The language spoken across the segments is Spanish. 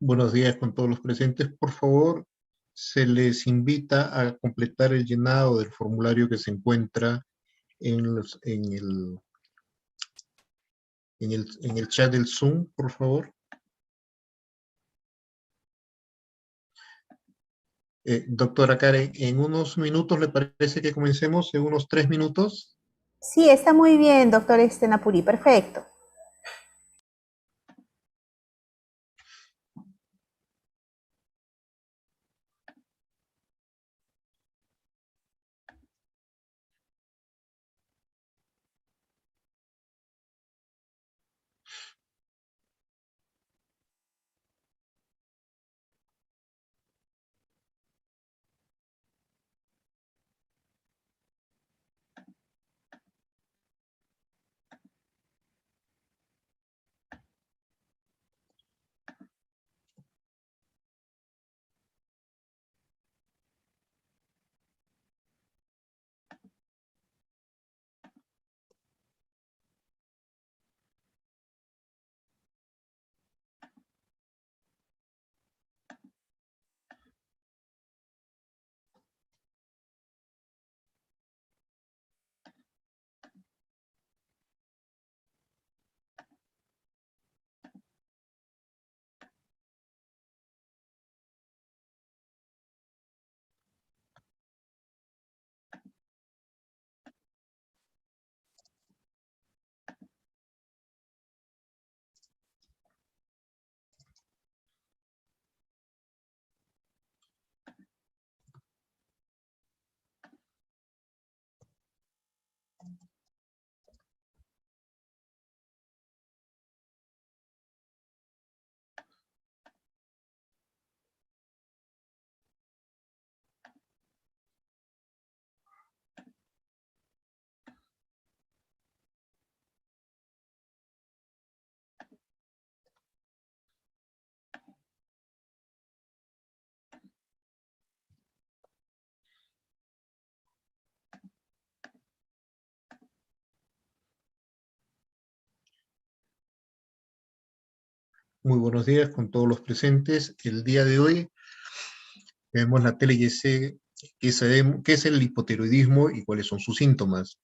Buenos días con todos los presentes. Por favor, se les invita a completar el llenado del formulario que se encuentra en el chat del Zoom, por favor. Doctora Karen, en unos minutos, ¿le parece que comencemos? En unos 3 minutos. Sí, está muy bien, doctor Napuri, perfecto. Muy buenos días con todos los presentes. El día de hoy vemos la TLYC, qué es el hipotiroidismo y cuáles son sus síntomas.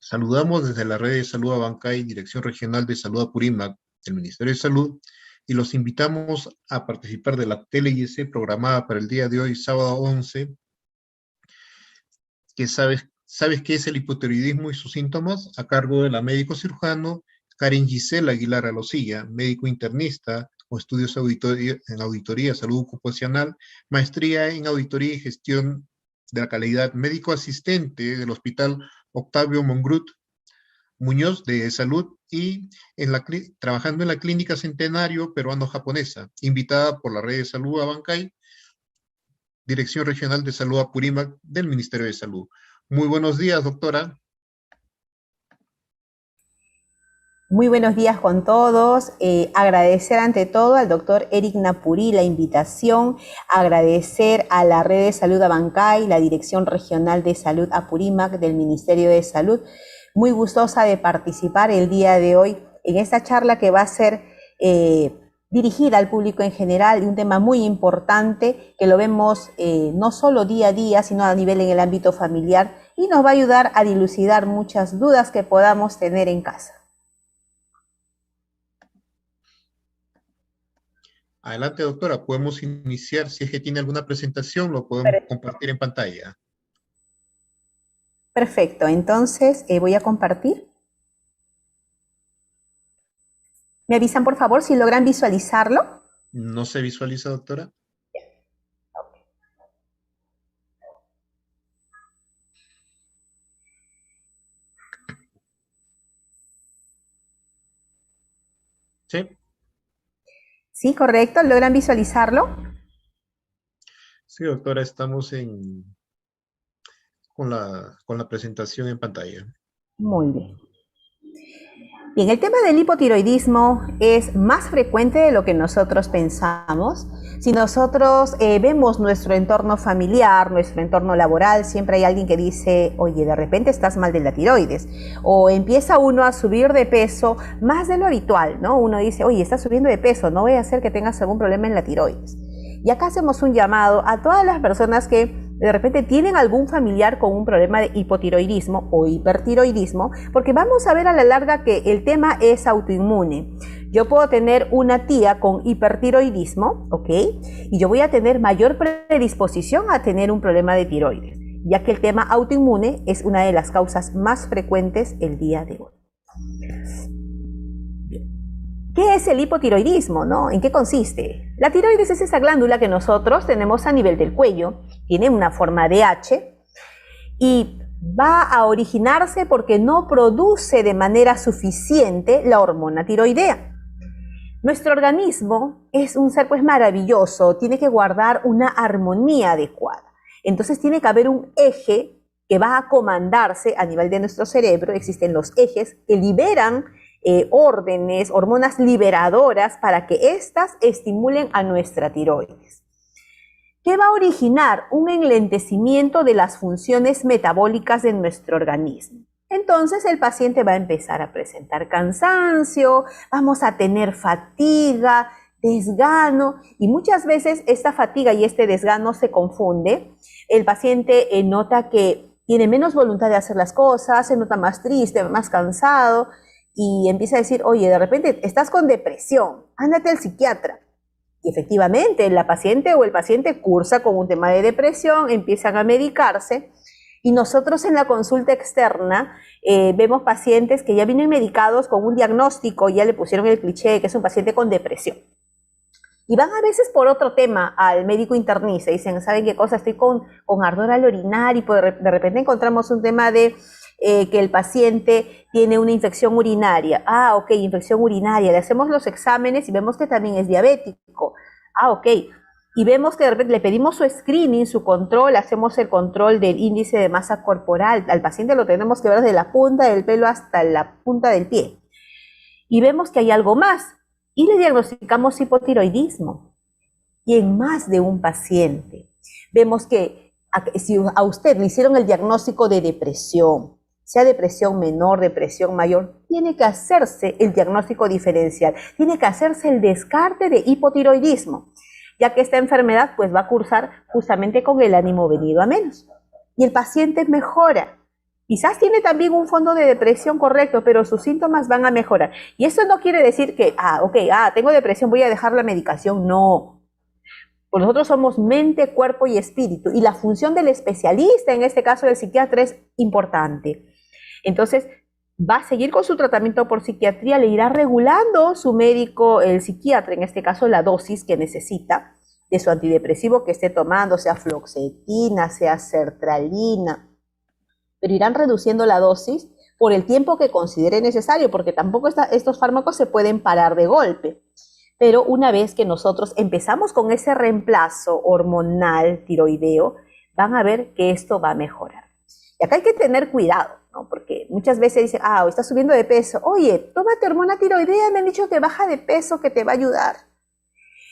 Saludamos desde la red de salud Abancay, Dirección Regional de Salud Apurímac, del Ministerio de Salud, y los invitamos a participar de la TLYC programada para el día de hoy, sábado 11, que sabes qué es el hipotiroidismo y sus síntomas, a cargo de la médico cirujano Karen Gisela Aguilar Alosilla, médico internista con estudios en auditoría, salud ocupacional, maestría en auditoría y gestión de la calidad, médico asistente del Hospital Octavio Mongrut Muñoz de Salud y trabajando en la Clínica Centenario Peruano-Japonesa, invitada por la Red de Salud Abancay, Dirección Regional de Salud Apurímac del Ministerio de Salud. Muy buenos días, doctora. Muy buenos días con todos. Agradecer ante todo al doctor Eric Napuri la invitación, agradecer a la Red de Salud Abancay, la Dirección Regional de Salud Apurímac del Ministerio de Salud. Muy gustosa de participar el día de hoy en esta charla que va a ser dirigida al público en general, y un tema muy importante que lo vemos no solo día a día, sino a nivel en el ámbito familiar, y nos va a ayudar a dilucidar muchas dudas que podamos tener en casa. Adelante, doctora. Podemos iniciar. Si es que tiene alguna presentación, lo podemos compartir en pantalla. Perfecto, entonces voy a compartir. ¿Me avisan por favor si logran visualizarlo? ¿No se visualiza, doctora? Sí. Sí, correcto, ¿logran visualizarlo? Sí, doctora, estamos con la presentación en pantalla. Muy bien. Bien, el tema del hipotiroidismo es más frecuente de lo que nosotros pensamos. Si nosotros vemos nuestro entorno familiar, nuestro entorno laboral, siempre hay alguien que dice, oye, de repente estás mal de la tiroides. O empieza uno a subir de peso más de lo habitual, ¿no? Uno dice, oye, estás subiendo de peso, no voy a hacer que tengas algún problema en la tiroides. Y acá hacemos un llamado a todas las personas que de repente tienen algún familiar con un problema de hipotiroidismo o hipertiroidismo, porque vamos a ver a la larga que el tema es autoinmune. Yo puedo tener una tía con hipertiroidismo, ¿ok? Y yo voy a tener mayor predisposición a tener un problema de tiroides, ya que el tema autoinmune es una de las causas más frecuentes el día de hoy. ¿Qué es el hipotiroidismo, no? ¿En qué consiste? La tiroides es esa glándula que nosotros tenemos a nivel del cuello, tiene una forma de H y va a originarse porque no produce de manera suficiente la hormona tiroidea. Nuestro organismo es un ser pues maravilloso, tiene que guardar una armonía adecuada. Entonces tiene que haber un eje que va a comandarse a nivel de nuestro cerebro. Existen los ejes que liberan órdenes, hormonas liberadoras para que éstas estimulen a nuestra tiroides. ¿Qué va a originar? Un enlentecimiento de las funciones metabólicas de nuestro organismo. Entonces el paciente va a empezar a presentar cansancio, vamos a tener fatiga, desgano, y muchas veces esta fatiga y este desgano se confunde. El paciente nota que tiene menos voluntad de hacer las cosas, se nota más triste, más cansado, y empieza a decir, oye, de repente estás con depresión, ándate al psiquiatra. Y efectivamente, la paciente o el paciente cursa con un tema de depresión, empiezan a medicarse, y nosotros en la consulta externa vemos pacientes que ya vienen medicados con un diagnóstico, ya le pusieron el cliché que es un paciente con depresión. Y van a veces por otro tema al médico internista, dicen, ¿saben qué cosa? Estoy con ardor al orinar, y de repente encontramos un tema de que el paciente tiene una infección urinaria. Ah, ok, infección urinaria. Le hacemos los exámenes y vemos que también es diabético. Ah, ok. Y vemos que de repente le pedimos su screening, su control, hacemos el control del índice de masa corporal. Al paciente lo tenemos que ver desde la punta del pelo hasta la punta del pie. Y vemos que hay algo más. Y le diagnosticamos hipotiroidismo. Y en más de un paciente. Vemos que si a usted le hicieron el diagnóstico de depresión, sea depresión menor, depresión mayor, tiene que hacerse el diagnóstico diferencial, tiene que hacerse el descarte de hipotiroidismo, ya que esta enfermedad pues va a cursar justamente con el ánimo venido a menos. Y el paciente mejora. Quizás tiene también un fondo de depresión correcto, pero sus síntomas van a mejorar. Y eso no quiere decir que, tengo depresión, voy a dejar la medicación. No. Pues nosotros somos mente, cuerpo y espíritu, y la función del especialista, en este caso del psiquiatra, es importante. Entonces, va a seguir con su tratamiento por psiquiatría, le irá regulando su médico, el psiquiatra, en este caso, la dosis que necesita de su antidepresivo que esté tomando, sea fluoxetina, sea sertralina, pero irán reduciendo la dosis por el tiempo que considere necesario, porque tampoco estos fármacos se pueden parar de golpe. Pero una vez que nosotros empezamos con ese reemplazo hormonal tiroideo, van a ver que esto va a mejorar. Y acá hay que tener cuidado, ¿no? Porque muchas veces dicen, estás subiendo de peso. Oye, tómate hormona tiroidea, me han dicho que baja de peso, que te va a ayudar.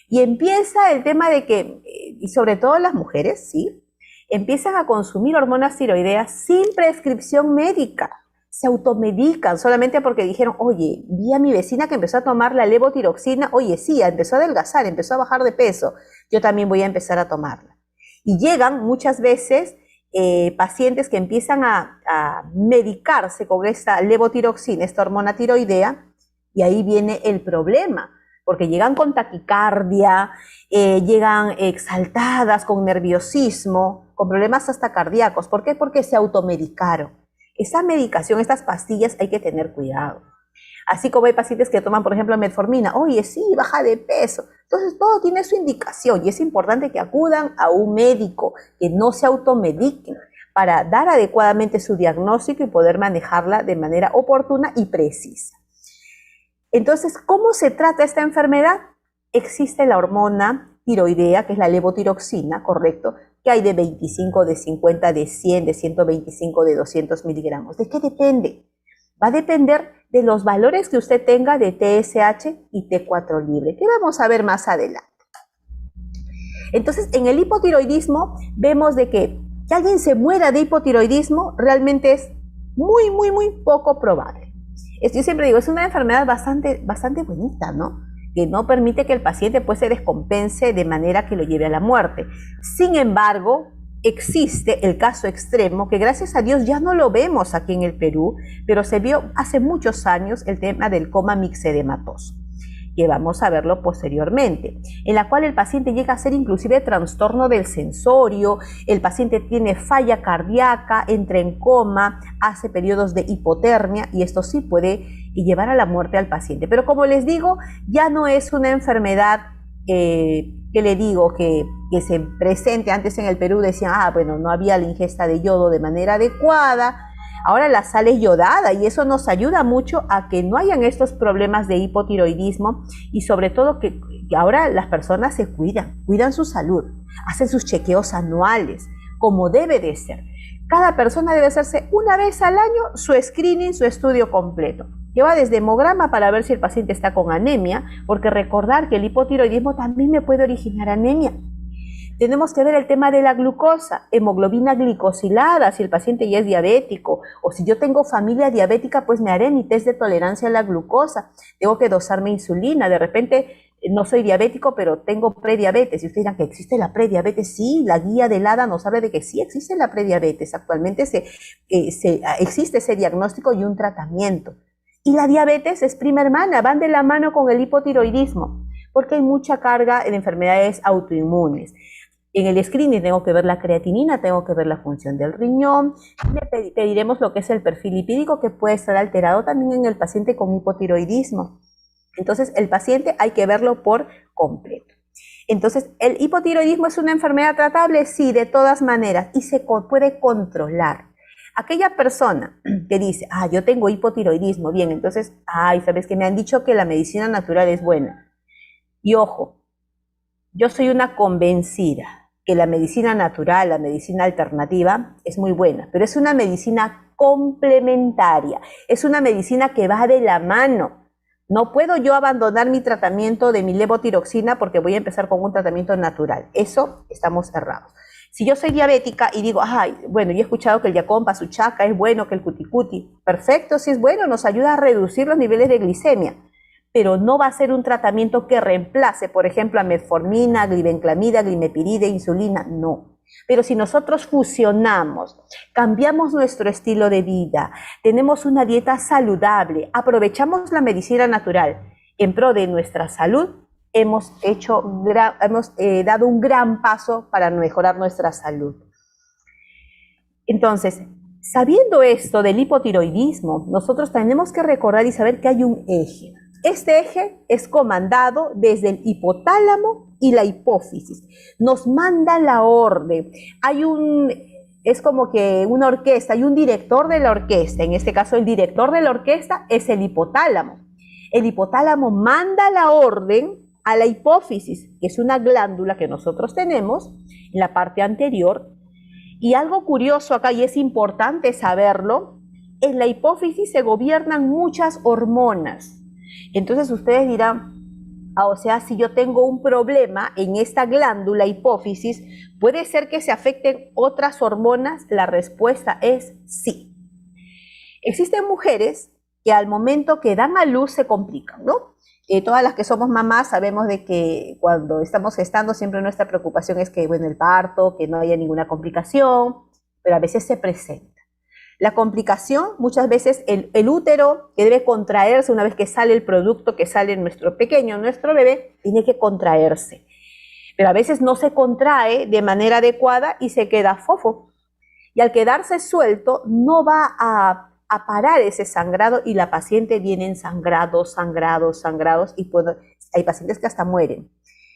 Y empieza el tema de que, y sobre todo las mujeres, ¿sí? Empiezan a consumir hormonas tiroideas sin prescripción médica. Se automedican solamente porque dijeron, oye, vi a mi vecina que empezó a tomar la levotiroxina, oye, sí, empezó a adelgazar, empezó a bajar de peso, yo también voy a empezar a tomarla. Y llegan muchas veces pacientes que empiezan a medicarse con esta levotiroxina, esta hormona tiroidea, y ahí viene el problema, porque llegan con taquicardia, llegan exaltadas, con nerviosismo, con problemas hasta cardíacos. ¿Por qué? Porque se automedicaron. Esa medicación, estas pastillas, hay que tener cuidado. Así como hay pacientes que toman, por ejemplo, metformina. Oye, sí, baja de peso. Entonces, todo tiene su indicación y es importante que acudan a un médico, que no se automediquen, para dar adecuadamente su diagnóstico y poder manejarla de manera oportuna y precisa. Entonces, ¿cómo se trata esta enfermedad? Existe la hormona tiroidea, que es la levotiroxina, ¿correcto?, que hay de 25, de 50, de 100, de 125, de 200 miligramos. ¿De qué depende? Va a depender de los valores que usted tenga de TSH y T4 libre, que vamos a ver más adelante. Entonces, en el hipotiroidismo vemos de que alguien se muera de hipotiroidismo realmente es muy, muy, muy poco probable. Yo siempre digo, es una enfermedad bastante bonita, ¿no? Que no permite que el paciente pues se descompense de manera que lo lleve a la muerte. Sin embargo, existe el caso extremo, que gracias a Dios ya no lo vemos aquí en el Perú, pero se vio hace muchos años el tema del coma mixedematoso, que vamos a verlo posteriormente, en la cual el paciente llega a ser inclusive trastorno del sensorio, el paciente tiene falla cardíaca, entra en coma, hace periodos de hipotermia y esto sí puede llevar a la muerte al paciente. Pero como les digo, ya no es una enfermedad que le digo que se presente. Antes en el Perú decían, bueno, no había la ingesta de yodo de manera adecuada. Ahora la sal es yodada y eso nos ayuda mucho a que no hayan estos problemas de hipotiroidismo y sobre todo que ahora las personas se cuidan su salud, hacen sus chequeos anuales, como debe de ser. Cada persona debe hacerse una vez al año su screening, su estudio completo, que va desde hemograma para ver si el paciente está con anemia, porque recordar que el hipotiroidismo también me puede originar anemia. Tenemos que ver el tema de la glucosa, hemoglobina glicosilada, si el paciente ya es diabético, o si yo tengo familia diabética, pues me haré mi test de tolerancia a la glucosa. Tengo que dosarme insulina, de repente no soy diabético, pero tengo prediabetes. Y ustedes dirán que existe la prediabetes. Sí, la guía del ADA nos habla de que sí existe la prediabetes. Actualmente existe ese diagnóstico y un tratamiento. Y la diabetes es prima hermana, van de la mano con el hipotiroidismo, porque hay mucha carga en enfermedades autoinmunes. En el screening tengo que ver la creatinina, tengo que ver la función del riñón, le pediremos lo que es el perfil lipídico, que puede estar alterado también en el paciente con hipotiroidismo. Entonces, el paciente hay que verlo por completo. Entonces, ¿el hipotiroidismo es una enfermedad tratable? Sí, de todas maneras, y se puede controlar. Aquella persona que dice, yo tengo hipotiroidismo, bien, entonces, ¿sabes qué? Me han dicho que la medicina natural es buena. Y ojo, yo soy una convencida que la medicina natural, la medicina alternativa, es muy buena, pero es una medicina complementaria, es una medicina que va de la mano. No puedo yo abandonar mi tratamiento de mi levotiroxina porque voy a empezar con un tratamiento natural. Eso estamos errados. Si yo soy diabética y digo, bueno, yo he escuchado que el Yacompa, Suchaca es bueno, que el Cuticuti, perfecto, si es bueno, nos ayuda a reducir los niveles de glicemia, pero no va a ser un tratamiento que reemplace, por ejemplo, a metformina, glibenclamida, glimepiride, insulina, no. Pero si nosotros fusionamos, cambiamos nuestro estilo de vida, tenemos una dieta saludable, aprovechamos la medicina natural en pro de nuestra salud, hemos dado un gran paso para mejorar nuestra salud. Entonces, sabiendo esto del hipotiroidismo, nosotros tenemos que recordar y saber que hay un eje. Este eje es comandado desde el hipotálamo y la hipófisis. Nos manda la orden. Es como que una orquesta, hay un director de la orquesta. En este caso, el director de la orquesta es el hipotálamo. El hipotálamo manda la orden a la hipófisis, que es una glándula que nosotros tenemos en la parte anterior. Y algo curioso acá, y es importante saberlo, en la hipófisis se gobiernan muchas hormonas. Entonces ustedes dirán, o sea, si yo tengo un problema en esta glándula hipófisis, ¿puede ser que se afecten otras hormonas? La respuesta es sí. Existen mujeres que al momento que dan a luz se complican, ¿no? Todas las que somos mamás sabemos de que cuando estamos gestando siempre nuestra preocupación es que, bueno, el parto, que no haya ninguna complicación, pero a veces se presenta. La complicación, muchas veces el útero, que debe contraerse una vez que sale el producto, que sale nuestro pequeño, nuestro bebé, tiene que contraerse. Pero a veces no se contrae de manera adecuada y se queda fofo. Y al quedarse suelto, no va a parar ese sangrado y la paciente viene en sangrados y hay pacientes que hasta mueren.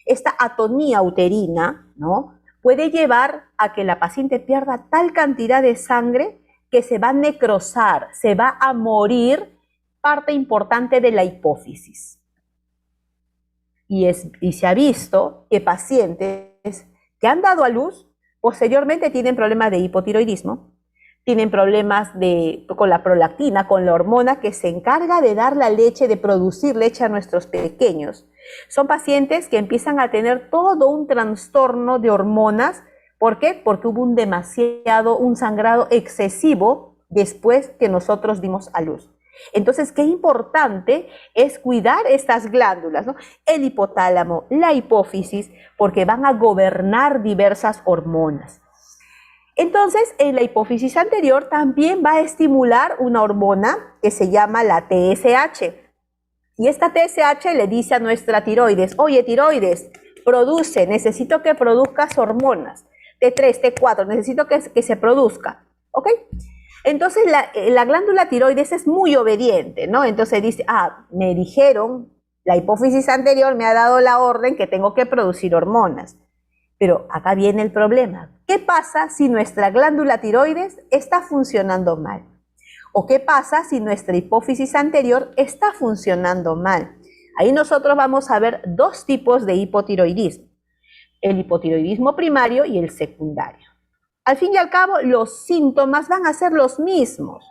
Esta atonía uterina, ¿no?, puede llevar a que la paciente pierda tal cantidad de sangre que se va a necrosar, se va a morir parte importante de la hipófisis. Y se ha visto que pacientes que han dado a luz posteriormente tienen problemas de hipotiroidismo, tienen problemas con la prolactina, con la hormona que se encarga de dar la leche, de producir leche a nuestros pequeños. Son pacientes que empiezan a tener todo un trastorno de hormonas. ¿Por qué? Porque hubo un sangrado excesivo después que nosotros dimos a luz. Entonces, qué importante es cuidar estas glándulas, ¿no? El hipotálamo, la hipófisis, porque van a gobernar diversas hormonas. Entonces, en la hipófisis anterior también va a estimular una hormona que se llama la TSH. Y esta TSH le dice a nuestra tiroides, oye, tiroides, necesito que produzcas hormonas. T3, T4, necesito que se produzca, ¿ok? Entonces, la glándula tiroides es muy obediente, ¿no? Entonces dice, me dijeron, la hipófisis anterior me ha dado la orden que tengo que producir hormonas. Pero acá viene el problema. ¿Qué pasa si nuestra glándula tiroides está funcionando mal? ¿O qué pasa si nuestra hipófisis anterior está funcionando mal? Ahí nosotros vamos a ver dos tipos de hipotiroidismo. El hipotiroidismo primario y el secundario. Al fin y al cabo, los síntomas van a ser los mismos.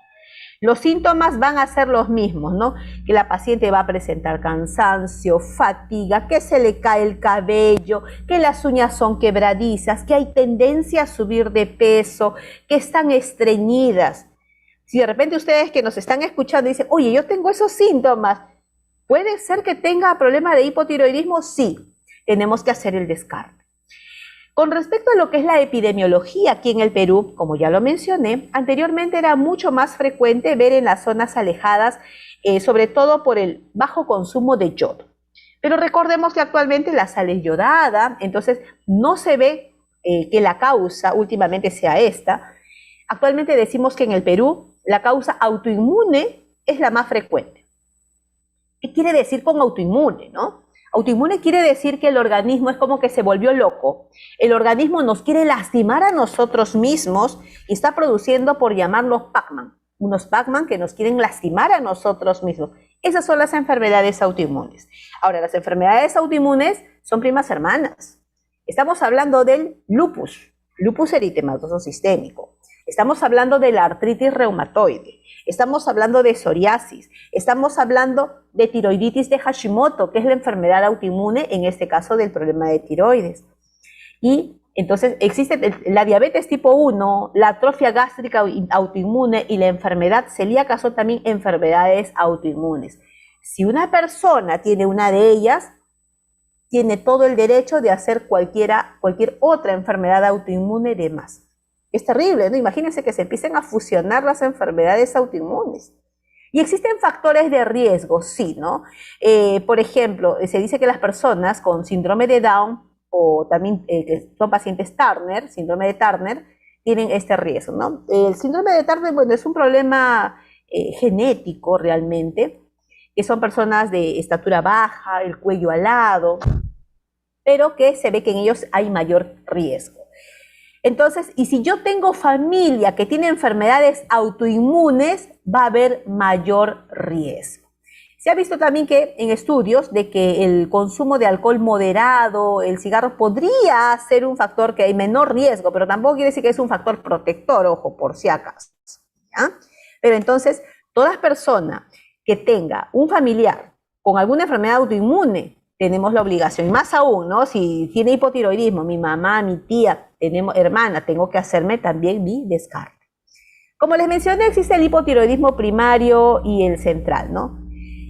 Los síntomas van a ser los mismos, ¿no? Que la paciente va a presentar cansancio, fatiga, que se le cae el cabello, que las uñas son quebradizas, que hay tendencia a subir de peso, que están estreñidas. Si de repente ustedes que nos están escuchando dicen, oye, yo tengo esos síntomas, ¿puede ser que tenga problema de hipotiroidismo? Sí, tenemos que hacer el descarte. Con respecto a lo que es la epidemiología aquí en el Perú, como ya lo mencioné, anteriormente era mucho más frecuente ver en las zonas alejadas, sobre todo por el bajo consumo de yodo. Pero recordemos que actualmente la sal es yodada, entonces no se ve que la causa últimamente sea esta. Actualmente decimos que en el Perú la causa autoinmune es la más frecuente. ¿Qué quiere decir con autoinmune, no? Autoinmune quiere decir que el organismo es como que se volvió loco. El organismo nos quiere lastimar a nosotros mismos y está produciendo, por llamarlos Pac-Man, unos Pac-Man que nos quieren lastimar a nosotros mismos. Esas son las enfermedades autoinmunes. Ahora, las enfermedades autoinmunes son primas hermanas. Estamos hablando del lupus eritematoso sistémico. Estamos hablando de la artritis reumatoide. Estamos hablando de psoriasis, estamos hablando de tiroiditis de Hashimoto, que es la enfermedad autoinmune, en este caso del problema de tiroides. Y entonces existe la diabetes tipo 1, la atrofia gástrica autoinmune y la enfermedad celíaca son también enfermedades autoinmunes. Si una persona tiene una de ellas, tiene todo el derecho de hacer cualquier otra enfermedad autoinmune de más. Es terrible, ¿no? Imagínense que se empiecen a fusionar las enfermedades autoinmunes. Y existen factores de riesgo, sí, ¿no? Por ejemplo, se dice que las personas con síndrome de Down o también que son pacientes Turner, síndrome de Turner, tienen este riesgo, ¿no? El síndrome de Turner, bueno, es un problema genético realmente, que son personas de estatura baja, el cuello alado, pero que se ve que en ellos hay mayor riesgo. Entonces, y si yo tengo familia que tiene enfermedades autoinmunes, va a haber mayor riesgo. Se ha visto también que en estudios de que el consumo de alcohol moderado, el cigarro podría ser un factor que hay menor riesgo, pero tampoco quiere decir que es un factor protector, ojo, por si acaso, ¿ya? Pero entonces, toda persona que tenga un familiar con alguna enfermedad autoinmune, tenemos la obligación, y más aún, ¿no? Si tiene hipotiroidismo, mi mamá, mi tía, hermana, tengo que hacerme también mi descarte. Como les mencioné, existe el hipotiroidismo primario y el central, ¿no?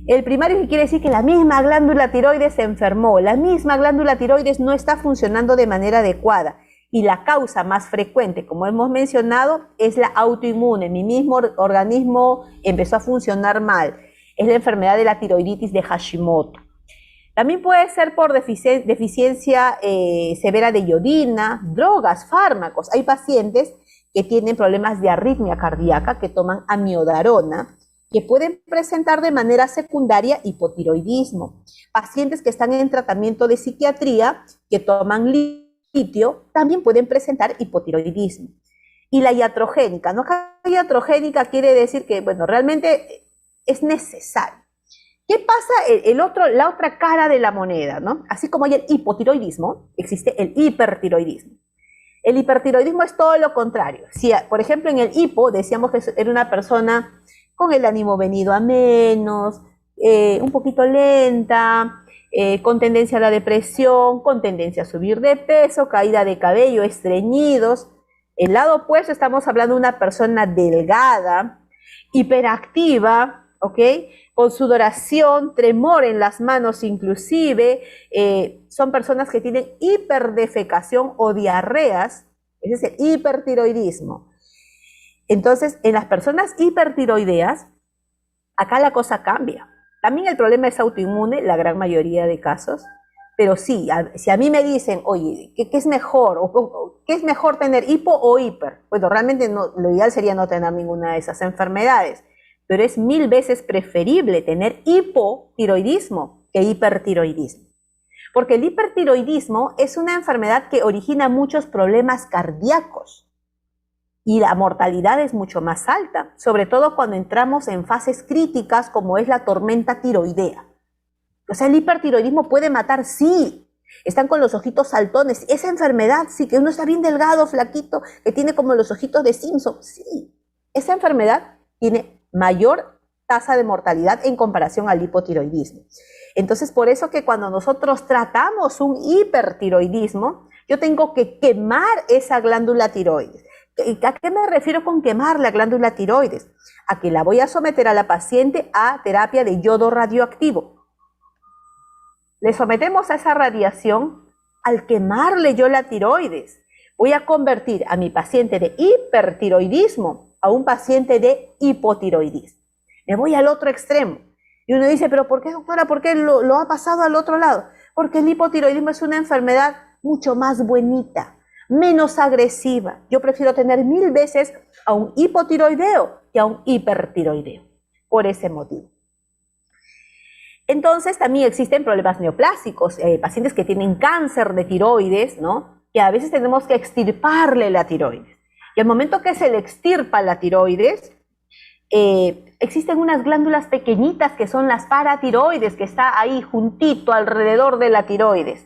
El primario quiere decir que la misma glándula tiroides se enfermó, la misma glándula tiroides no está funcionando de manera adecuada y la causa más frecuente, como hemos mencionado, es la autoinmune. Mi mismo organismo empezó a funcionar mal. Es la enfermedad de la tiroiditis de Hashimoto. También puede ser por deficiencia severa de iodina, drogas, fármacos. Hay pacientes que tienen problemas de arritmia cardíaca, que toman amiodarona, que pueden presentar de manera secundaria hipotiroidismo. Pacientes que están en tratamiento de psiquiatría, que toman litio, también pueden presentar hipotiroidismo. Y la iatrogénica, ¿no? La iatrogénica quiere decir que, bueno, realmente es necesario. ¿Qué pasa? La otra cara de la moneda, ¿no? Así como hay el hipotiroidismo, existe el hipertiroidismo. El hipertiroidismo es todo lo contrario. Si, por ejemplo, en el hipo decíamos que era una persona con el ánimo venido a menos, un poquito lenta, con tendencia a la depresión, con tendencia a subir de peso, caída de cabello, estreñidos. El lado opuesto estamos hablando de una persona delgada, hiperactiva, ¿ok? Con sudoración, tremor en las manos inclusive, son personas que tienen hiperdefecación o diarreas, ese es el hipertiroidismo. Entonces, en las personas hipertiroideas, acá la cosa cambia. También el problema es autoinmune, la gran mayoría de casos, pero sí, si a mí me dicen, oye, ¿qué es mejor? ¿Qué es mejor tener hipo o hiper? Bueno, realmente no, lo ideal sería no tener ninguna de esas enfermedades, pero es 1000 veces preferible tener hipotiroidismo que hipertiroidismo. Porque el hipertiroidismo es una enfermedad que origina muchos problemas cardíacos y la mortalidad es mucho más alta, sobre todo cuando entramos en fases críticas como es la tormenta tiroidea. O sea, el hipertiroidismo puede matar, sí. Están con los ojitos saltones. Esa enfermedad, sí, que uno está bien delgado, flaquito, que tiene como los ojitos de Simpson, sí. Esa enfermedad tiene mayor tasa de mortalidad en comparación al hipotiroidismo. Entonces, por eso que cuando nosotros tratamos un hipertiroidismo, yo tengo que quemar esa glándula tiroides. ¿A qué me refiero con quemar la glándula tiroides? A que la voy a someter a la paciente a terapia de yodo radioactivo. Le sometemos a esa radiación. Al quemarle yo la tiroides, voy a convertir a mi paciente de hipertiroidismo a un paciente de hipotiroidismo. Me voy al otro extremo. Y uno dice, pero ¿por qué, doctora? ¿Por qué lo ha pasado al otro lado? Porque el hipotiroidismo es una enfermedad mucho más bonita, menos agresiva. Yo prefiero tener 1000 veces a un hipotiroideo que a un hipertiroideo, por ese motivo. Entonces también existen problemas neoplásicos, pacientes que tienen cáncer de tiroides, ¿no? Que a veces tenemos que extirparle la tiroides. Y al momento que se le extirpa la tiroides, existen unas glándulas pequeñitas que son las paratiroides, que está ahí juntito alrededor de la tiroides.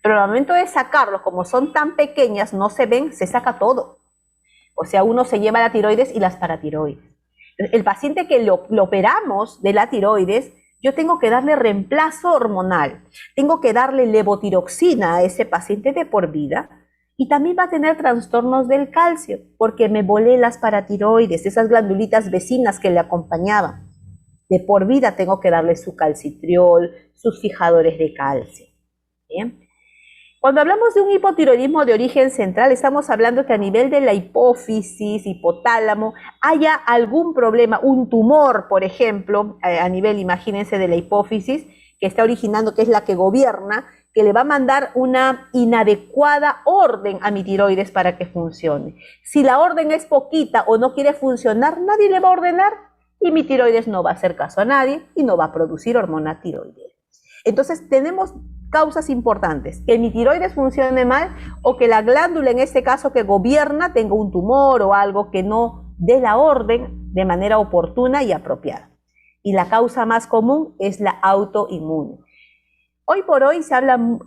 Pero al momento de sacarlos, como son tan pequeñas, no se ven, se saca todo. O sea, uno se lleva la tiroides y las paratiroides. El paciente que lo operamos de la tiroides, yo tengo que darle reemplazo hormonal, tengo que darle levotiroxina a ese paciente de por vida y también va a tener trastornos del calcio porque me volé las paratiroides, esas glandulitas vecinas que le acompañaban. De por vida tengo que darle su calcitriol, sus fijadores de calcio. ¿Bien? Cuando hablamos de un hipotiroidismo de origen central, estamos hablando que a nivel de la hipófisis, hipotálamo, haya algún problema, un tumor, por ejemplo, a nivel, imagínense, de la hipófisis, que está originando, que es la que gobierna, que le va a mandar una inadecuada orden a mi tiroides para que funcione. Si la orden es poquita o no quiere funcionar, nadie le va a ordenar y mi tiroides no va a hacer caso a nadie y no va a producir hormona tiroidea. Entonces tenemos causas importantes, que mi tiroides funcione mal o que la glándula en este caso que gobierna tenga un tumor o algo que no dé la orden de manera oportuna y apropiada. Y la causa más común es la autoinmune. Hoy por hoy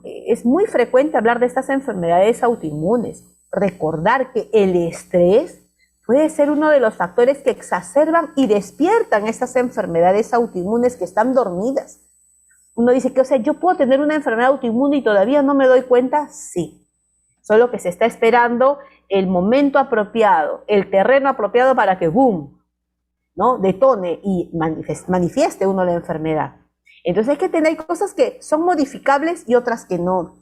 es muy frecuente hablar de estas enfermedades autoinmunes. Recordar que el estrés puede ser uno de los factores que exacerban y despiertan estas enfermedades autoinmunes que están dormidas. Uno dice que, o sea, ¿yo puedo tener una enfermedad autoinmune y todavía no me doy cuenta? Sí. Solo que se está esperando el momento apropiado, el terreno apropiado para que, boom, ¿no? Detone y manifieste uno la enfermedad. Entonces hay que tener cosas que son modificables y otras que no.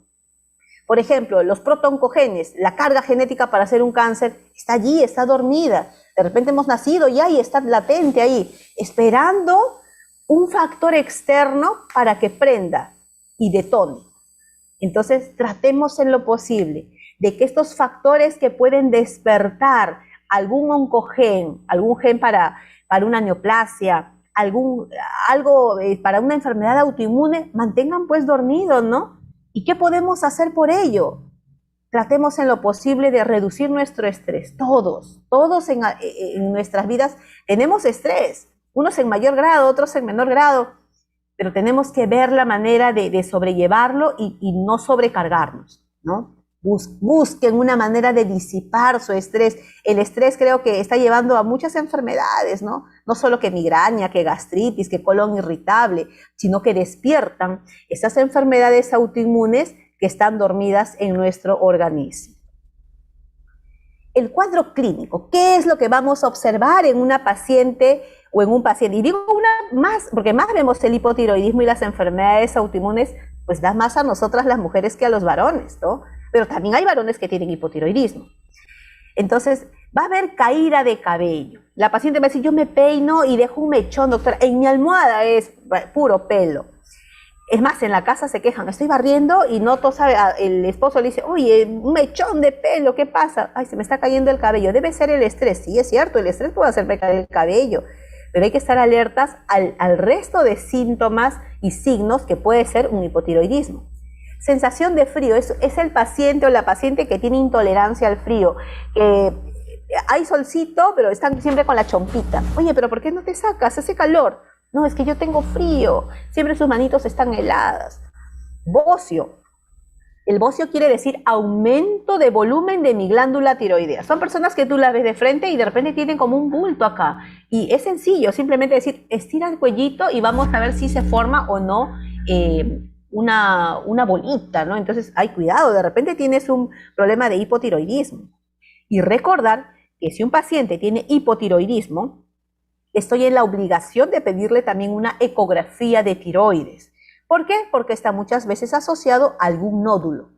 Por ejemplo, los protooncogenes, la carga genética para hacer un cáncer, está allí, está dormida. De repente hemos nacido ya y está latente ahí, esperando un factor externo para que prenda y detone. Entonces, tratemos en lo posible de que estos factores que pueden despertar algún oncogen, algún gen para una neoplasia, algo para una enfermedad autoinmune, mantengan pues dormidos, ¿no? ¿Y qué podemos hacer por ello? Tratemos en lo posible de reducir nuestro estrés. Todos en nuestras vidas tenemos estrés. Unos en mayor grado, otros en menor grado, pero tenemos que ver la manera de sobrellevarlo y no sobrecargarnos, ¿no? Busquen una manera de disipar su estrés. El estrés creo que está llevando a muchas enfermedades, ¿no? No solo que migraña, que gastritis, que colon irritable, sino que despiertan esas enfermedades autoinmunes que están dormidas en nuestro organismo. El cuadro clínico, ¿qué es lo que vamos a observar en una paciente o en un paciente? Y digo una más, porque más vemos el hipotiroidismo y las enfermedades autoinmunes, pues da más a nosotras las mujeres que a los varones, ¿no? Pero también hay varones que tienen hipotiroidismo. Entonces, va a haber caída de cabello. La paciente va a decir, yo me peino y dejo un mechón, doctora. En mi almohada es puro pelo. Es más, en la casa se quejan, estoy barriendo y noto, ¿sabe? El esposo le dice, oye, un mechón de pelo, ¿qué pasa? Ay, se me está cayendo el cabello. Debe ser el estrés. Sí, es cierto, el estrés puede hacerme caer el cabello. Pero hay que estar alertas al resto de síntomas y signos que puede ser un hipotiroidismo. Sensación de frío, es el paciente o la paciente que tiene intolerancia al frío, que hay solcito, pero están siempre con la chompita. Oye, pero ¿por qué no te sacas? Hace calor. No, es que yo tengo frío, siempre sus manitos están heladas. Bocio. El bocio quiere decir aumento de volumen de mi glándula tiroidea. Son personas que tú las ves de frente y de repente tienen como un bulto acá. Y es sencillo, simplemente decir, estira el cuellito y vamos a ver si se forma o no una bolita, ¿no? Entonces, hay cuidado, de repente tienes un problema de hipotiroidismo. Y recordar que si un paciente tiene hipotiroidismo, estoy en la obligación de pedirle también una ecografía de tiroides. ¿Por qué? Porque está muchas veces asociado a algún nódulo,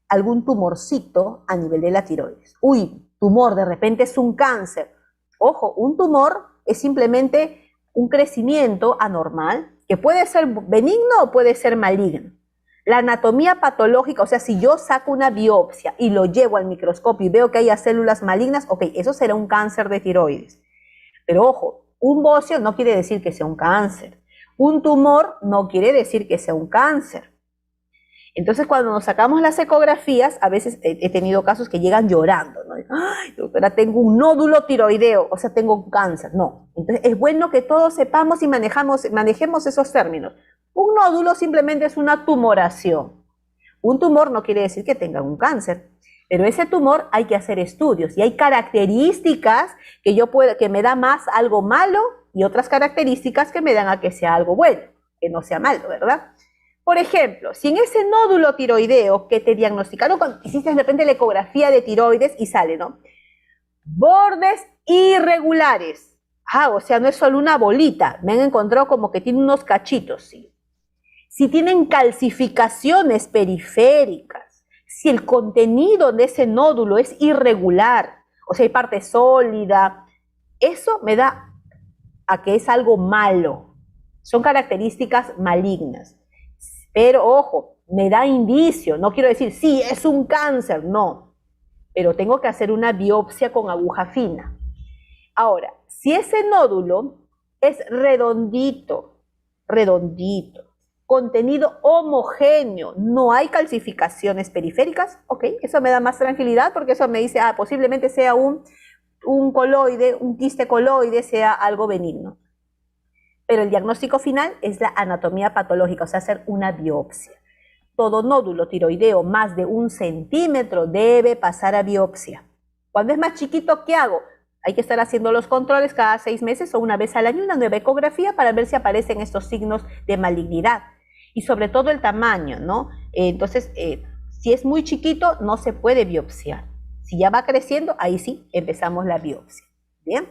algún tumorcito a nivel de la tiroides. Uy, tumor, de repente es un cáncer. Ojo, un tumor es simplemente un crecimiento anormal que puede ser benigno o puede ser maligno. La anatomía patológica, o sea, si yo saco una biopsia y lo llevo al microscopio y veo que hay células malignas, ok, eso será un cáncer de tiroides. Pero ojo, un bocio no quiere decir que sea un cáncer. Un tumor no quiere decir que sea un cáncer. Entonces, cuando nos sacamos las ecografías, a veces he tenido casos que llegan llorando, ¿no? Ay, doctora, tengo un nódulo tiroideo, o sea, tengo un cáncer. No. Entonces, es bueno que todos sepamos y manejemos esos términos. Un nódulo simplemente es una tumoración. Un tumor no quiere decir que tenga un cáncer, pero ese tumor hay que hacer estudios y hay características que me da más algo malo y otras características que me dan a que sea algo bueno, que no sea malo, ¿verdad? Por ejemplo, si en ese nódulo tiroideo que te diagnosticaron, cuando hiciste de repente la ecografía de tiroides y sale, ¿no? Bordes irregulares. Ah, o sea, no es solo una bolita. Me han encontrado como que tiene unos cachitos, sí. Si tienen calcificaciones periféricas, si el contenido de ese nódulo es irregular, o sea, hay parte sólida, eso me da a que es algo malo. Son características malignas. Pero ojo, me da indicio, no quiero decir, sí, es un cáncer, no. Pero tengo que hacer una biopsia con aguja fina. Ahora, si ese nódulo es redondito, contenido homogéneo, no hay calcificaciones periféricas, ok, eso me da más tranquilidad porque eso me dice, posiblemente sea un coloide, un quiste coloide, sea algo benigno. Pero el diagnóstico final es la anatomía patológica, o sea, hacer una biopsia. Todo nódulo tiroideo más de 1 centímetro debe pasar a biopsia. Cuando es más chiquito, ¿qué hago? Hay que estar haciendo los controles cada 6 meses o una vez al año, una nueva ecografía para ver si aparecen estos signos de malignidad. Y sobre todo el tamaño, ¿no? Entonces, si es muy chiquito, no se puede biopsiar. Si ya va creciendo, ahí sí empezamos la biopsia. ¿Bien?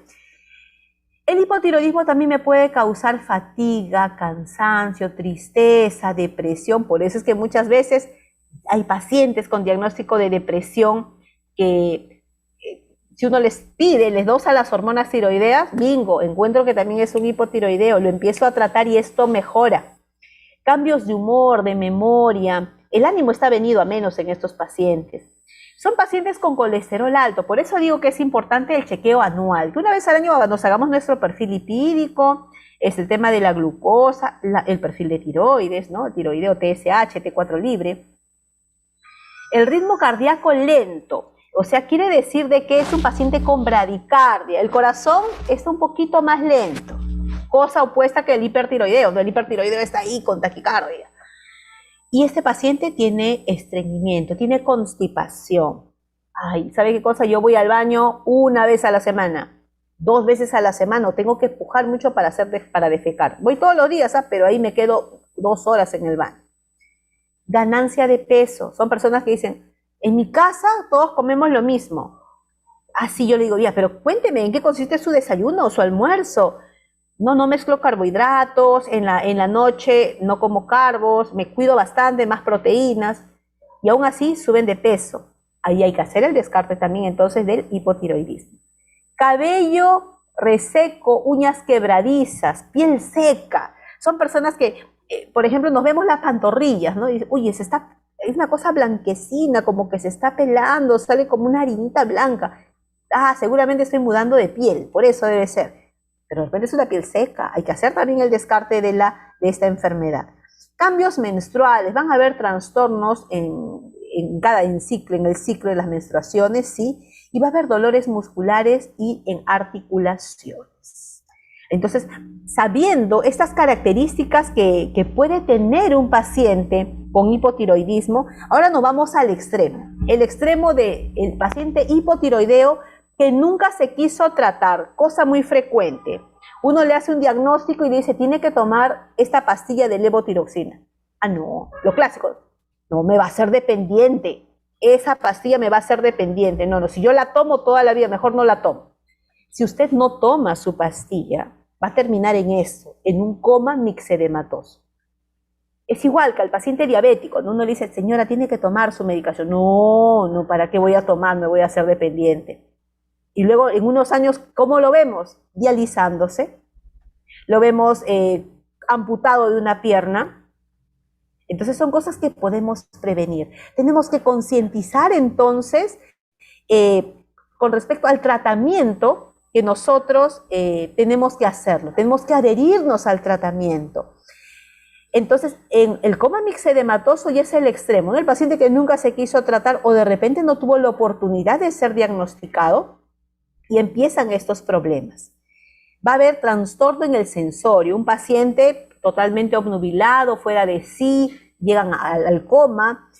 El hipotiroidismo también me puede causar fatiga, cansancio, tristeza, depresión. Por eso es que muchas veces hay pacientes con diagnóstico de depresión que si uno les pide, les dosa las hormonas tiroideas, bingo, encuentro que también es un hipotiroideo, lo empiezo a tratar y esto mejora. Cambios de humor, de memoria, el ánimo está venido a menos en estos pacientes. Son pacientes con colesterol alto, por eso digo que es importante el chequeo anual, que una vez al año nos hagamos nuestro perfil lipídico, es el tema de la glucosa, el perfil de tiroides, ¿no? El tiroideo TSH, T4 libre. El ritmo cardíaco lento, o sea, quiere decir de que es un paciente con bradicardia, el corazón está un poquito más lento, cosa opuesta que el hipertiroideo, donde el hipertiroideo está ahí con taquicardia. Y este paciente tiene estreñimiento, tiene constipación. Ay, ¿sabe qué cosa? Yo voy al baño una vez a la semana, 2 veces a la semana, o tengo que pujar mucho para defecar. Voy todos los días, pero ahí me quedo 2 horas en el baño. Ganancia de peso. Son personas que dicen, en mi casa todos comemos lo mismo. Así yo le digo, ya, pero cuénteme, ¿en qué consiste su desayuno o su almuerzo? No, no mezclo carbohidratos, en la noche no como carbos, me cuido bastante, más proteínas, y aún así suben de peso. Ahí hay que hacer el descarte también entonces del hipotiroidismo. Cabello reseco, uñas quebradizas, piel seca. Son personas que, por ejemplo, nos vemos las pantorrillas, ¿no? Y, oye, es una cosa blanquecina, como que se está pelando, sale como una harinita blanca. Ah, seguramente estoy mudando de piel, por eso debe ser. Pero de repente es una piel seca, hay que hacer también el descarte de esta enfermedad. Cambios menstruales, van a haber trastornos en el ciclo de las menstruaciones, ¿sí? Y va a haber dolores musculares y en articulaciones. Entonces, sabiendo estas características que puede tener un paciente con hipotiroidismo, ahora nos vamos al extremo. El extremo del paciente hipotiroideo que nunca se quiso tratar, cosa muy frecuente. Uno le hace un diagnóstico y dice, tiene que tomar esta pastilla de levotiroxina. Ah, no, lo clásico, no, me va a hacer dependiente. Esa pastilla me va a hacer dependiente. No, no, si yo la tomo toda la vida, mejor no la tomo. Si usted no toma su pastilla, va a terminar en eso, en un coma mixedematoso. Es igual que al paciente diabético, cuando uno le dice, señora, tiene que tomar su medicación. No, no, ¿para qué voy a tomar? Me voy a hacer dependiente. Y luego en unos años, ¿cómo lo vemos? Dializándose. Lo vemos amputado de una pierna. Entonces son cosas que podemos prevenir. Tenemos que concientizar entonces con respecto al tratamiento que nosotros tenemos que hacerlo. Tenemos que adherirnos al tratamiento. Entonces, en el coma mixedematoso ya es el extremo, ¿no? El paciente que nunca se quiso tratar o de repente no tuvo la oportunidad de ser diagnosticado y empiezan estos problemas. Va a haber trastorno en el sensorio, un paciente totalmente obnubilado, fuera de sí, llegan al coma,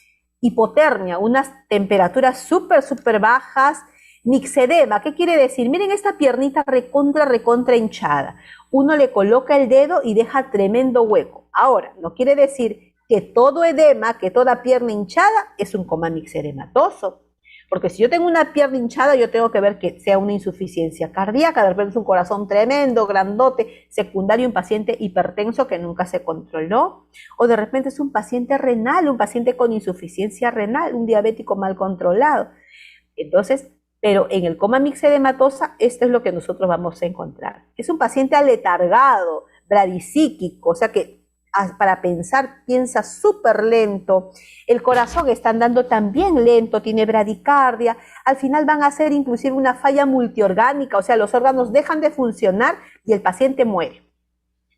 hipotermia, unas temperaturas súper bajas, mixedema, ¿qué quiere decir? Miren esta piernita recontra hinchada. Uno le coloca el dedo y deja tremendo hueco. Ahora, no quiere decir que todo edema, que toda pierna hinchada es un coma mixedematoso. Porque si yo tengo una pierna hinchada, yo tengo que ver que sea una insuficiencia cardíaca, de repente es un corazón tremendo, grandote, secundario, un paciente hipertenso que nunca se controló, o de repente es un paciente renal, un paciente con insuficiencia renal, un diabético mal controlado. Entonces, pero en el coma mixedematosa, esto es lo que nosotros vamos a encontrar. Es un paciente aletargado, bradisíquico, o sea que para pensar piensa súper lento, el corazón está andando también lento, tiene bradicardia, al final van a hacer inclusive una falla multiorgánica, o sea, los órganos dejan de funcionar y el paciente muere.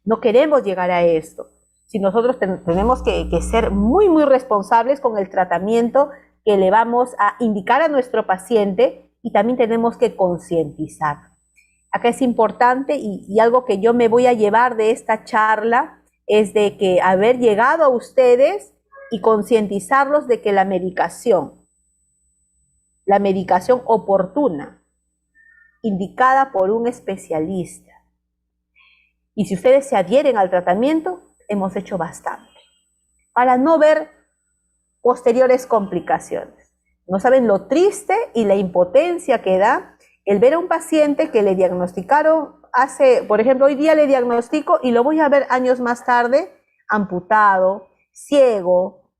No queremos llegar a esto. Si nosotros tenemos que ser muy responsables con el tratamiento que le vamos a indicar a nuestro paciente y también tenemos que concientizar. Acá es importante y algo que yo me voy a llevar de esta charla es de que haber llegado a ustedes y concientizarlos de que la medicación oportuna, indicada por un especialista, y si ustedes se adhieren al tratamiento, hemos hecho bastante, para no ver posteriores complicaciones. No saben lo triste y la impotencia que da el ver a un paciente que le diagnosticaron por ejemplo, hoy día le diagnostico y lo voy a ver años más tarde, amputado, ciego,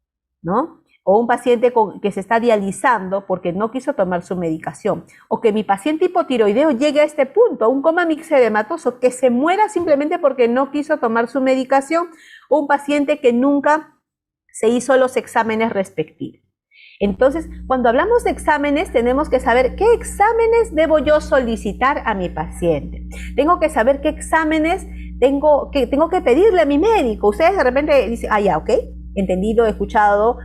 ¿no? O un paciente que se está dializando porque no quiso tomar su medicación. O que mi paciente hipotiroideo llegue a este punto, a un coma mixedematoso, que se muera simplemente porque no quiso tomar su medicación. O un paciente que nunca se hizo los exámenes respectivos. Entonces, cuando hablamos de exámenes, tenemos que saber qué exámenes debo yo solicitar a mi paciente. Tengo que saber qué exámenes tengo que pedirle a mi médico. Ustedes de repente dicen, ya, ok, entendido, he escuchado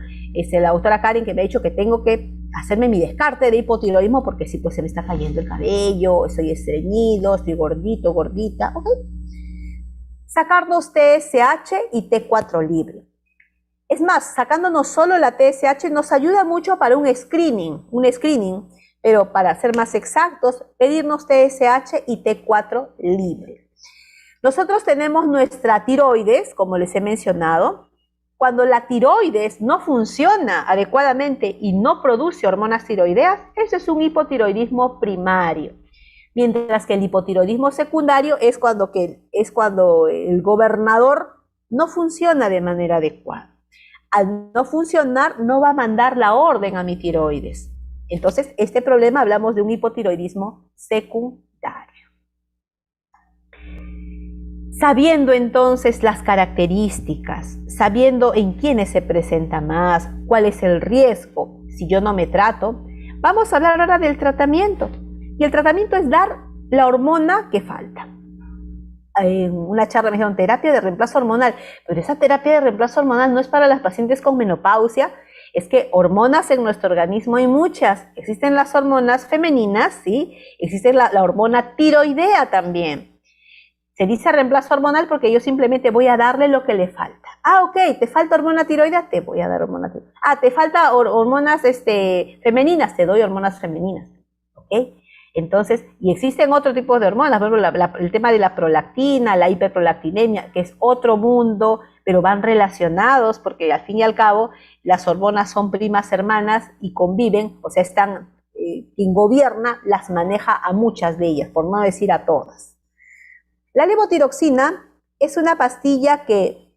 la doctora Karen que me ha dicho que tengo que hacerme mi descarte de hipotiroidismo porque sí, pues se me está cayendo el cabello, estoy estreñido, estoy gordito, gordita, ok. Sacarnos TSH y T4 libre. Es más, sacándonos solo la TSH nos ayuda mucho para un screening, pero para ser más exactos, pedirnos TSH y T4 libre. Nosotros tenemos nuestra tiroides, como les he mencionado. Cuando la tiroides no funciona adecuadamente y no produce hormonas tiroideas, eso es un hipotiroidismo primario. Mientras que el hipotiroidismo secundario es cuando el gobernador no funciona de manera adecuada. Al no funcionar, no va a mandar la orden a mi tiroides. Entonces, este problema hablamos de un hipotiroidismo secundario. Sabiendo entonces las características, sabiendo en quiénes se presenta más, cuál es el riesgo si yo no me trato, vamos a hablar ahora del tratamiento. Y el tratamiento es dar la hormona que falta. En una charla me dijeron terapia de reemplazo hormonal, pero esa terapia de reemplazo hormonal no es para las pacientes con menopausia, es que hormonas en nuestro organismo hay muchas. Existen las hormonas femeninas, ¿sí? Existe la hormona tiroidea también. Se dice reemplazo hormonal porque yo simplemente voy a darle lo que le falta. Ah, ok, te falta hormona tiroidea, te voy a dar hormona tiroidea. Ah, te falta hormonas femeninas, te doy hormonas femeninas. ¿Ok? Entonces, y existen otro tipo de hormonas, por ejemplo, el tema de la prolactina, la hiperprolactinemia, que es otro mundo, pero van relacionados porque al fin y al cabo las hormonas son primas hermanas y conviven, o sea, quien gobierna las maneja a muchas de ellas, por no decir a todas. La levotiroxina es una pastilla que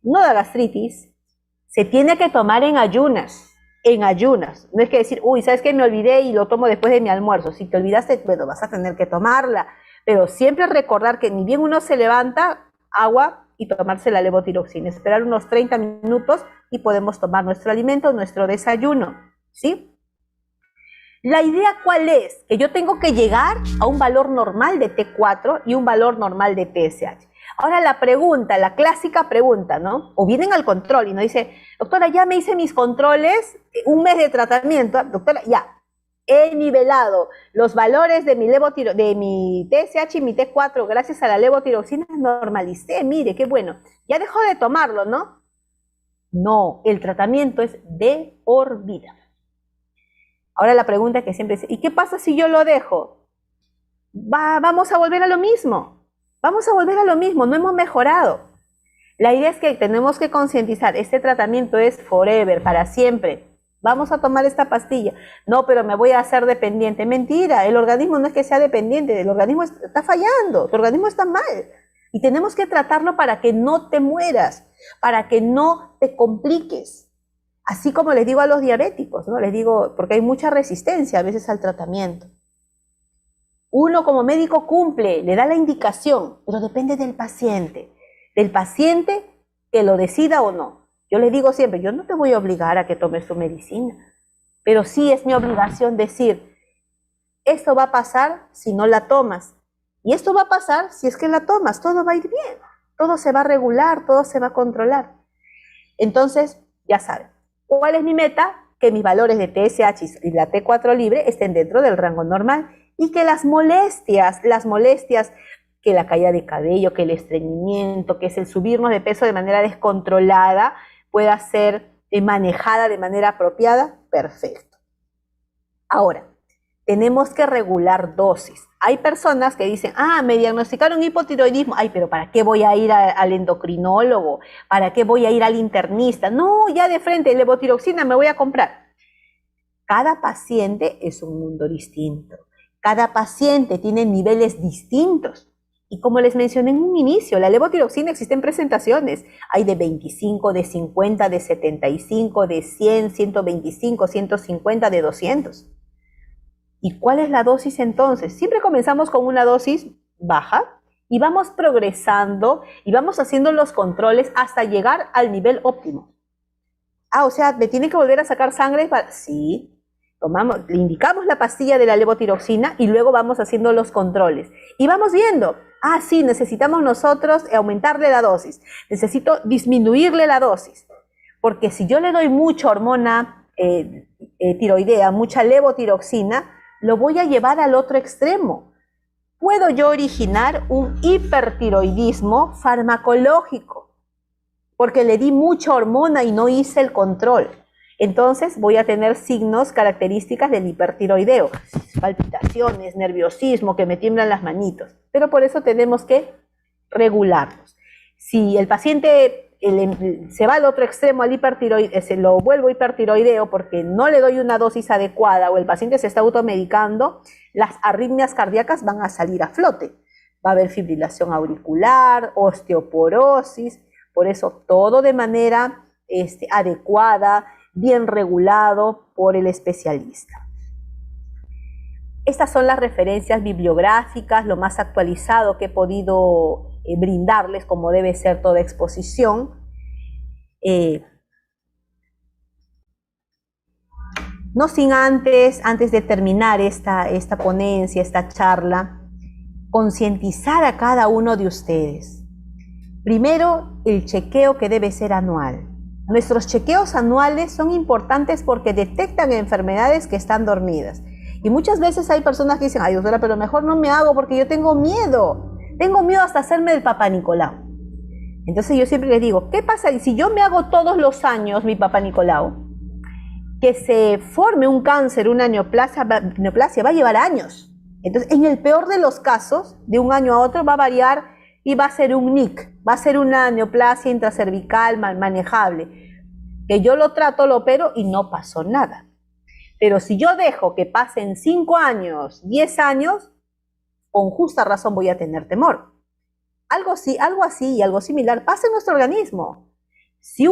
no da gastritis, se tiene que tomar en ayunas. No es que decir, uy, ¿sabes qué? Me olvidé y lo tomo después de mi almuerzo. Si te olvidaste, bueno, vas a tener que tomarla. Pero siempre recordar que ni bien uno se levanta, agua y tomarse la levotiroxina. Esperar unos 30 minutos y podemos tomar nuestro alimento, nuestro desayuno, ¿sí? La idea, ¿cuál es? Que yo tengo que llegar a un valor normal de T4 y un valor normal de TSH. Ahora la pregunta, la clásica pregunta, ¿no? O vienen al control y nos dice, doctora, ya me hice mis controles, un mes de tratamiento, doctora, ya, he nivelado los valores de mi TSH y mi T4 gracias a la levotiroxina, normalicé, mire, qué bueno. Ya dejó de tomarlo, ¿no? No, el tratamiento es de por vida. Ahora la pregunta que siempre es, ¿y qué pasa si yo lo dejo? Vamos a volver a lo mismo. Vamos a volver a lo mismo, no hemos mejorado. La idea es que tenemos que concientizar, este tratamiento es forever, para siempre. Vamos a tomar esta pastilla. No, pero me voy a hacer dependiente. Mentira, el organismo no es que sea dependiente, el organismo está fallando, tu organismo está mal. Y tenemos que tratarlo para que no te mueras, para que no te compliques. Así como les digo a los diabéticos, ¿no? Les digo, porque hay mucha resistencia a veces al tratamiento. Uno como médico cumple, le da la indicación, pero depende del paciente que lo decida o no. Yo les digo siempre, yo no te voy a obligar a que tomes tu medicina, pero sí es mi obligación decir, esto va a pasar si no la tomas, y esto va a pasar si es que la tomas, todo va a ir bien, todo se va a regular, todo se va a controlar. Entonces, ya saben. ¿Cuál es mi meta? Que mis valores de TSH y la T4 libre estén dentro del rango normal y que las molestias, que la caída de cabello, que el estreñimiento, que es el subirnos de peso de manera descontrolada, pueda ser manejada de manera apropiada, perfecto. Ahora, tenemos que regular dosis. Hay personas que dicen, me diagnosticaron hipotiroidismo, pero ¿para qué voy a ir al endocrinólogo? ¿Para qué voy a ir al internista? No, ya de frente, levotiroxina me voy a comprar. Cada paciente es un mundo distinto. Cada paciente tiene niveles distintos. Y como les mencioné en un inicio, la levotiroxina existe en presentaciones. Hay de 25, de 50, de 75, de 100, 125, 150, de 200. ¿Y cuál es la dosis entonces? Siempre comenzamos con una dosis baja y vamos progresando y vamos haciendo los controles hasta llegar al nivel óptimo. O sea, ¿me tiene que volver a sacar sangre? Sí, le indicamos la pastilla de la levotiroxina y luego vamos haciendo los controles. Y vamos viendo, sí, necesitamos nosotros aumentarle la dosis, necesito disminuirle la dosis. Porque si yo le doy mucha hormona tiroidea, mucha levotiroxina, lo voy a llevar al otro extremo. Puedo yo originar un hipertiroidismo farmacológico. porque le di mucha hormona y no hice el control. Entonces voy a tener signos, características del hipertiroideo, palpitaciones, nerviosismo, que me tiemblan las manitos. Pero por eso tenemos que regularlos. Si el paciente se va al otro extremo, al hipertiroideo, se lo vuelvo hipertiroideo porque no le doy una dosis adecuada o el paciente se está automedicando, las arritmias cardíacas van a salir a flote. Va a haber fibrilación auricular, osteoporosis, por eso todo de manera adecuada, bien regulado por el especialista. Estas son las referencias bibliográficas, lo más actualizado que he podido brindarles, como debe ser toda exposición. No sin antes de terminar esta ponencia, esta charla, concientizar a cada uno de ustedes. Primero, el chequeo que debe ser anual. Nuestros chequeos anuales son importantes porque detectan enfermedades que están dormidas. Y muchas veces hay personas que dicen, ay doctora, pero mejor no me hago porque yo tengo miedo. Tengo miedo hasta hacerme el Papá Nicolau. Entonces yo siempre les digo, ¿qué pasa si yo me hago todos los años mi Papá Nicolau? Que se forme un cáncer, una neoplasia va a llevar años. Entonces, en el peor de los casos, de un año a otro va a variar y va a ser un NIC, va a ser una neoplasia intracervical manejable, que yo lo trato, lo opero y no pasó nada. Pero si yo dejo que pasen 5 años, 10 años, con justa razón voy a tener temor. Algo así y algo similar pasa en nuestro organismo. Si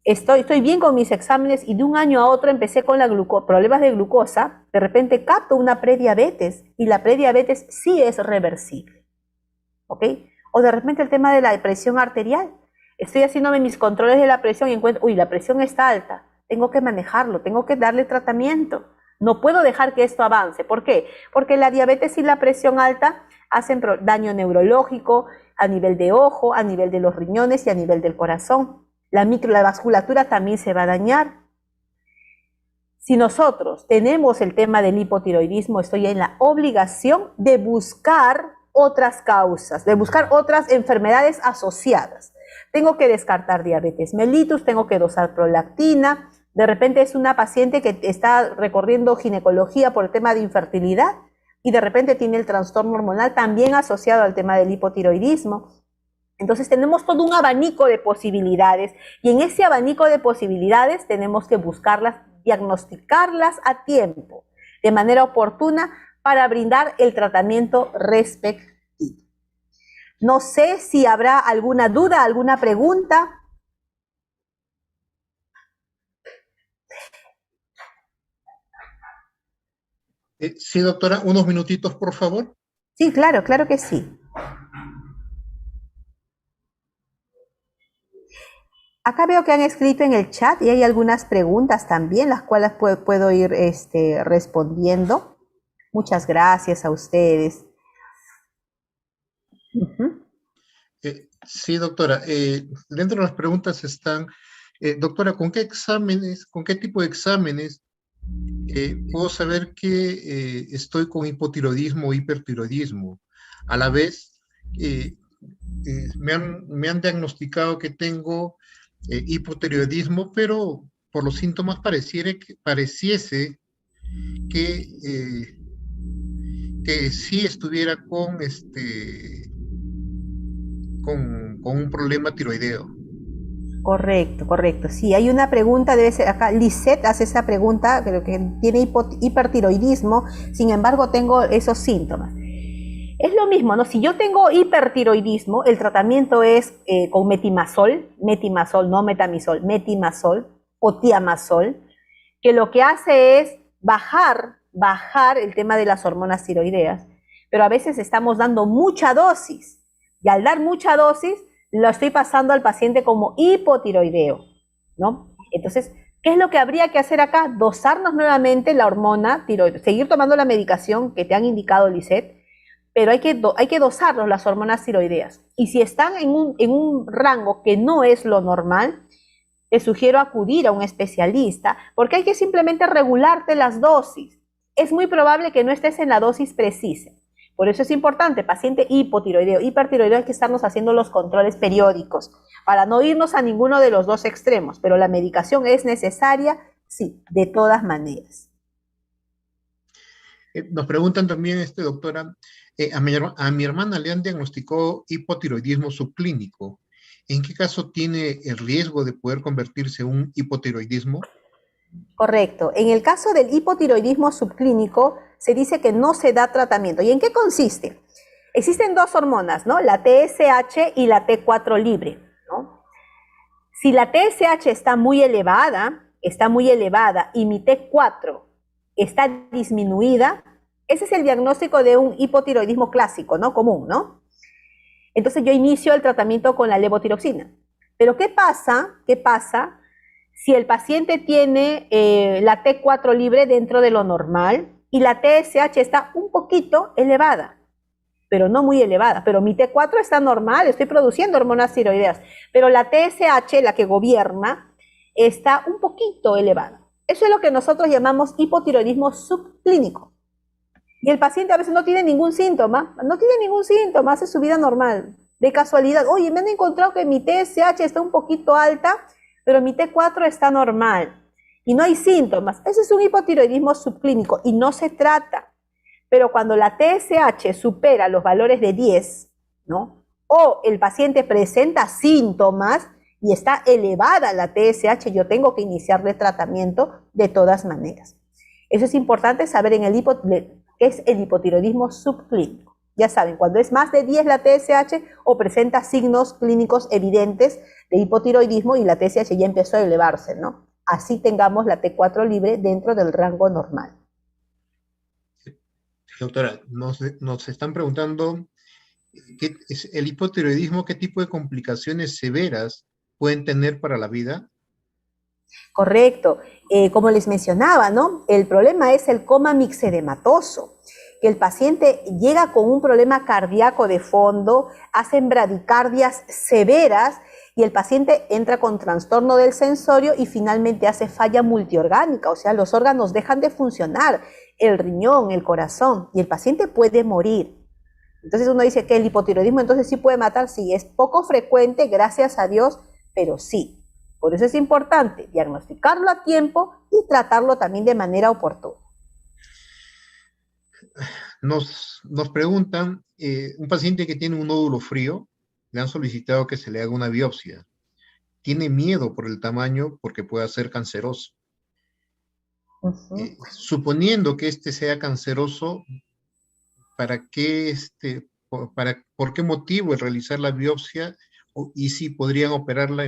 estoy bien con mis exámenes y de un año a otro empecé con problemas de glucosa, de repente capto una prediabetes y la prediabetes sí es reversible. ¿Ok? O de repente el tema de la presión arterial. Estoy haciéndome mis controles de la presión y encuentro, la presión está alta. Tengo que manejarlo, tengo que darle tratamiento. No puedo dejar que esto avance. ¿Por qué? Porque la diabetes y la presión alta hacen daño neurológico a nivel de ojo, a nivel de los riñones y a nivel del corazón. La vasculatura también se va a dañar. Si nosotros tenemos el tema del hipotiroidismo, estoy en la obligación de buscar otras causas, de buscar otras enfermedades asociadas. Tengo que descartar diabetes mellitus, tengo que dosar prolactina. De repente es una paciente que está recorriendo ginecología por el tema de infertilidad y de repente tiene el trastorno hormonal también asociado al tema del hipotiroidismo. Entonces tenemos todo un abanico de posibilidades y en ese abanico de posibilidades tenemos que buscarlas, diagnosticarlas a tiempo, de manera oportuna para brindar el tratamiento respectivo. No sé si habrá alguna duda, alguna pregunta. Sí, doctora, unos minutitos, por favor. Sí, claro que sí. Acá veo que han escrito en el chat y hay algunas preguntas también, las cuales puedo ir respondiendo. Muchas gracias a ustedes. Sí, doctora. Dentro de las preguntas están, doctora, ¿con qué tipo de exámenes puedo saber que estoy con hipotiroidismo o hipertiroidismo? A la vez, me han diagnosticado que tengo hipotiroidismo, pero por los síntomas pareciese que sí estuviera con un problema tiroideo. Correcto. Sí, hay una pregunta, debe ser acá, Lisette hace esa pregunta, creo que tiene hipertiroidismo, sin embargo tengo esos síntomas. Es lo mismo, ¿no? Si yo tengo hipertiroidismo, el tratamiento es con metimazol, no metamizol, metimazol o tiamazol, que lo que hace es bajar el tema de las hormonas tiroideas, pero a veces estamos dando mucha dosis, y al dar mucha dosis, lo estoy pasando al paciente como hipotiroideo, ¿no? Entonces, ¿qué es lo que habría que hacer acá? Dosarnos nuevamente la hormona tiroidea, seguir tomando la medicación que te han indicado, Lisette, pero hay que dosarlos las hormonas tiroideas. Y si están en un rango que no es lo normal, te sugiero acudir a un especialista, porque hay que simplemente regularte las dosis. Es muy probable que no estés en la dosis precisa, Por eso es importante, paciente hipotiroideo, hipertiroideo, hay que estarnos haciendo los controles periódicos para no irnos a ninguno de los dos extremos, pero la medicación es necesaria, sí, de todas maneras. Nos preguntan también, doctora, a mi hermana le han diagnosticado hipotiroidismo subclínico. ¿En qué caso tiene el riesgo de poder convertirse en un hipotiroidismo? Correcto. En el caso del hipotiroidismo subclínico, se dice que no se da tratamiento. ¿Y en qué consiste? Existen dos hormonas, ¿no? La TSH y la T4 libre, ¿no? Si la TSH está muy elevada y mi T4 está disminuida, ese es el diagnóstico de un hipotiroidismo clásico, ¿no? Común, ¿no? Entonces yo inicio el tratamiento con la levotiroxina. Pero ¿qué pasa? ¿Qué pasa si el paciente tiene la T4 libre dentro de lo normal y la TSH está un poquito elevada, pero no muy elevada? Pero mi T4 está normal, estoy produciendo hormonas tiroideas, pero la TSH, la que gobierna, está un poquito elevada. Eso es lo que nosotros llamamos hipotiroidismo subclínico. Y el paciente a veces no tiene ningún síntoma, hace su vida normal. De casualidad, oye, me han encontrado que mi TSH está un poquito alta, pero mi T4 está normal y no hay síntomas. Ese es un hipotiroidismo subclínico y no se trata. Pero cuando la TSH supera los valores de 10, ¿no? O el paciente presenta síntomas y está elevada la TSH, yo tengo que iniciarle tratamiento de todas maneras. Eso es importante saber en el qué es el hipotiroidismo subclínico. Ya saben, cuando es más de 10 la TSH o presenta signos clínicos evidentes de hipotiroidismo y la TSH ya empezó a elevarse, ¿no? Así tengamos la T4 libre dentro del rango normal. Doctora, nos están preguntando, ¿qué es el hipotiroidismo? ¿Qué tipo de complicaciones severas pueden tener para la vida? Correcto. Como les mencionaba, ¿no? El problema es el coma mixedematoso, que el paciente llega con un problema cardíaco de fondo, hacen bradicardias severas y el paciente entra con trastorno del sensorio y finalmente hace falla multiorgánica, o sea, los órganos dejan de funcionar, el riñón, el corazón, y el paciente puede morir. Entonces uno dice que el hipotiroidismo entonces sí puede matar, sí, es poco frecuente, gracias a Dios, pero sí. Por eso es importante diagnosticarlo a tiempo y tratarlo también de manera oportuna. Nos preguntan, un paciente que tiene un nódulo frío, le han solicitado que se le haga una biopsia. Tiene miedo por el tamaño porque puede ser canceroso. Suponiendo que este sea canceroso, ¿para qué por qué motivo el realizar la biopsia y si podrían operarlo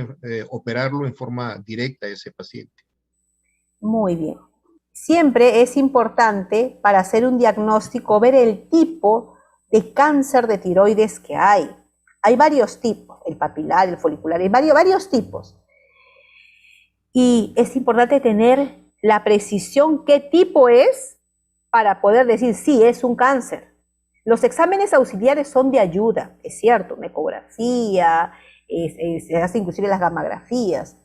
en forma directa a ese paciente? Muy bien. Siempre es importante para hacer un diagnóstico ver el tipo de cáncer de tiroides que hay. Hay varios tipos, el papilar, el folicular, hay varios tipos. Y es importante tener la precisión qué tipo es para poder decir sí, es un cáncer. Los exámenes auxiliares son de ayuda, es cierto, una ecografía, se hace inclusive las gammagrafías,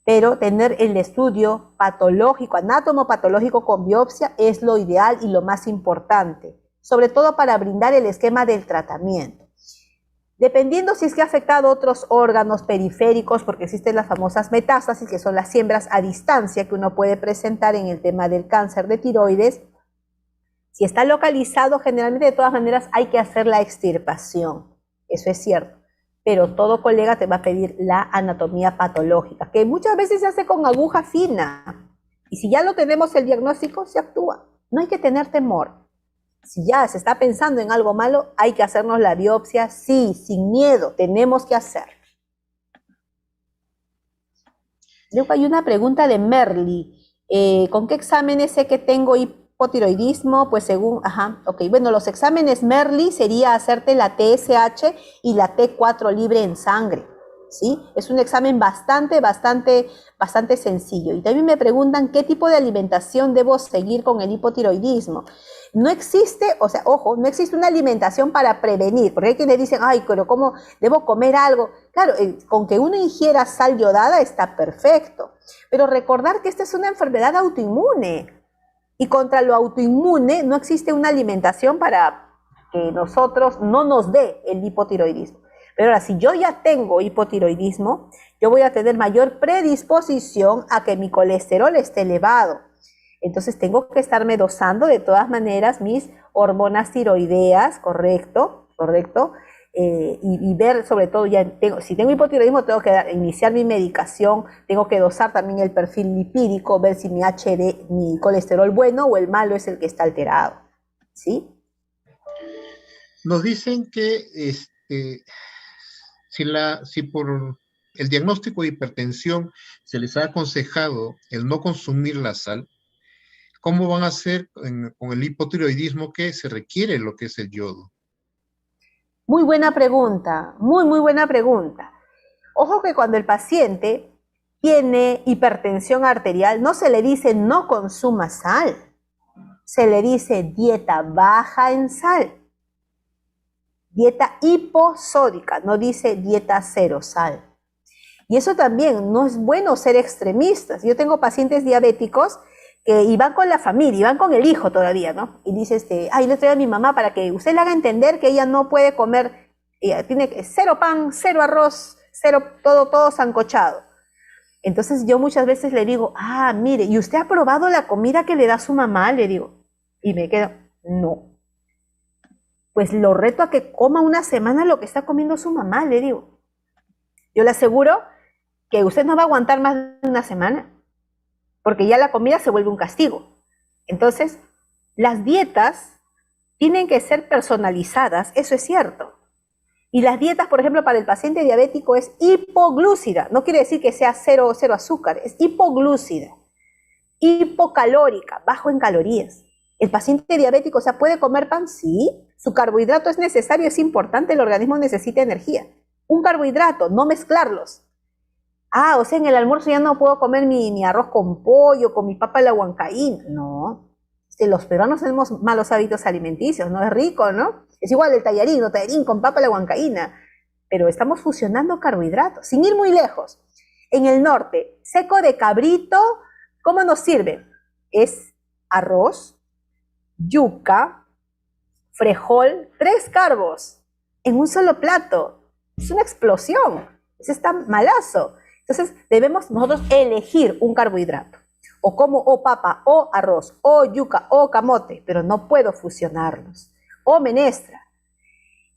pero tener el estudio patológico, anátomo-patológico con biopsia es lo ideal y lo más importante, sobre todo para brindar el esquema del tratamiento. Dependiendo si es que ha afectado otros órganos periféricos, porque existen las famosas metástasis, que son las siembras a distancia que uno puede presentar en el tema del cáncer de tiroides. Si está localizado, generalmente de todas maneras hay que hacer la extirpación, eso es cierto, pero todo colega te va a pedir la anatomía patológica, que muchas veces se hace con aguja fina, y si ya lo tenemos el diagnóstico, se actúa. No hay que tener temor. Si ya se está pensando en algo malo, hay que hacernos la biopsia, sí, sin miedo, tenemos que hacer. Luego hay una pregunta de Merly. ¿Con qué exámenes sé que tengo hipotiroidismo? Pues según, bueno, los exámenes Merly sería hacerte la TSH y la T4 libre en sangre, ¿sí? Es un examen bastante sencillo. Y también me preguntan qué tipo de alimentación debo seguir con el hipotiroidismo. No existe, o sea, ojo, no existe una alimentación para prevenir, porque hay quienes dicen, ay, pero ¿cómo debo comer algo? Claro, con que uno ingiera sal yodada está perfecto, pero recordar que esta es una enfermedad autoinmune y contra lo autoinmune no existe una alimentación para que nosotros no nos dé el hipotiroidismo. Pero ahora, si yo ya tengo hipotiroidismo, yo voy a tener mayor predisposición a que mi colesterol esté elevado. Entonces tengo que estarme dosando de todas maneras mis hormonas tiroideas, correcto, y ver sobre todo, si tengo hipotiroidismo, tengo que iniciar mi medicación, tengo que dosar también el perfil lipídico, ver si mi colesterol bueno o el malo es el que está alterado, ¿sí? Nos dicen que si por el diagnóstico de hipertensión se les ha aconsejado el no consumir la sal, ¿cómo van a hacer con el hipotiroidismo que se requiere lo que es el yodo? Muy buena pregunta, muy buena pregunta. Ojo que cuando el paciente tiene hipertensión arterial, no se le dice no consuma sal, se le dice dieta baja en sal, dieta hiposódica, no dice dieta cero sal. Y eso también no es bueno ser extremistas. Yo tengo pacientes diabéticos y van con la familia, y van con el hijo todavía, ¿no? Y dice, ay, le traigo a mi mamá para que usted le haga entender que ella no puede comer, tiene cero pan, cero arroz, cero, todo sancochado. Entonces yo muchas veces le digo, mire, ¿y usted ha probado la comida que le da su mamá? Le digo, y me quedo, no. Pues lo reto a que coma una semana lo que está comiendo su mamá, le digo. Yo le aseguro que usted no va a aguantar más de una semana, porque ya la comida se vuelve un castigo. Entonces, las dietas tienen que ser personalizadas, eso es cierto. Y las dietas, por ejemplo, para el paciente diabético es hipoglúcida. No quiere decir que sea cero azúcar, es hipoglúcida, hipocalórica, bajo en calorías. ¿El paciente diabético, puede comer pan? Sí. Su carbohidrato es necesario, es importante, el organismo necesita energía. Un carbohidrato, no mezclarlos. O sea, en el almuerzo ya no puedo comer mi arroz con pollo, con mi papa a la huancaína. No. Los peruanos tenemos malos hábitos alimenticios, no es rico, ¿no? Es igual el tallarín con papa a la huancaína. Pero estamos fusionando carbohidratos, sin ir muy lejos. En el norte, seco de cabrito, ¿cómo nos sirve? Es arroz, yuca, frejol, 3 carbos en un solo plato. Es una explosión. Eso está malazo. Entonces debemos nosotros elegir un carbohidrato. O como o papa, o arroz, o yuca, o camote, pero no puedo fusionarlos. O menestra.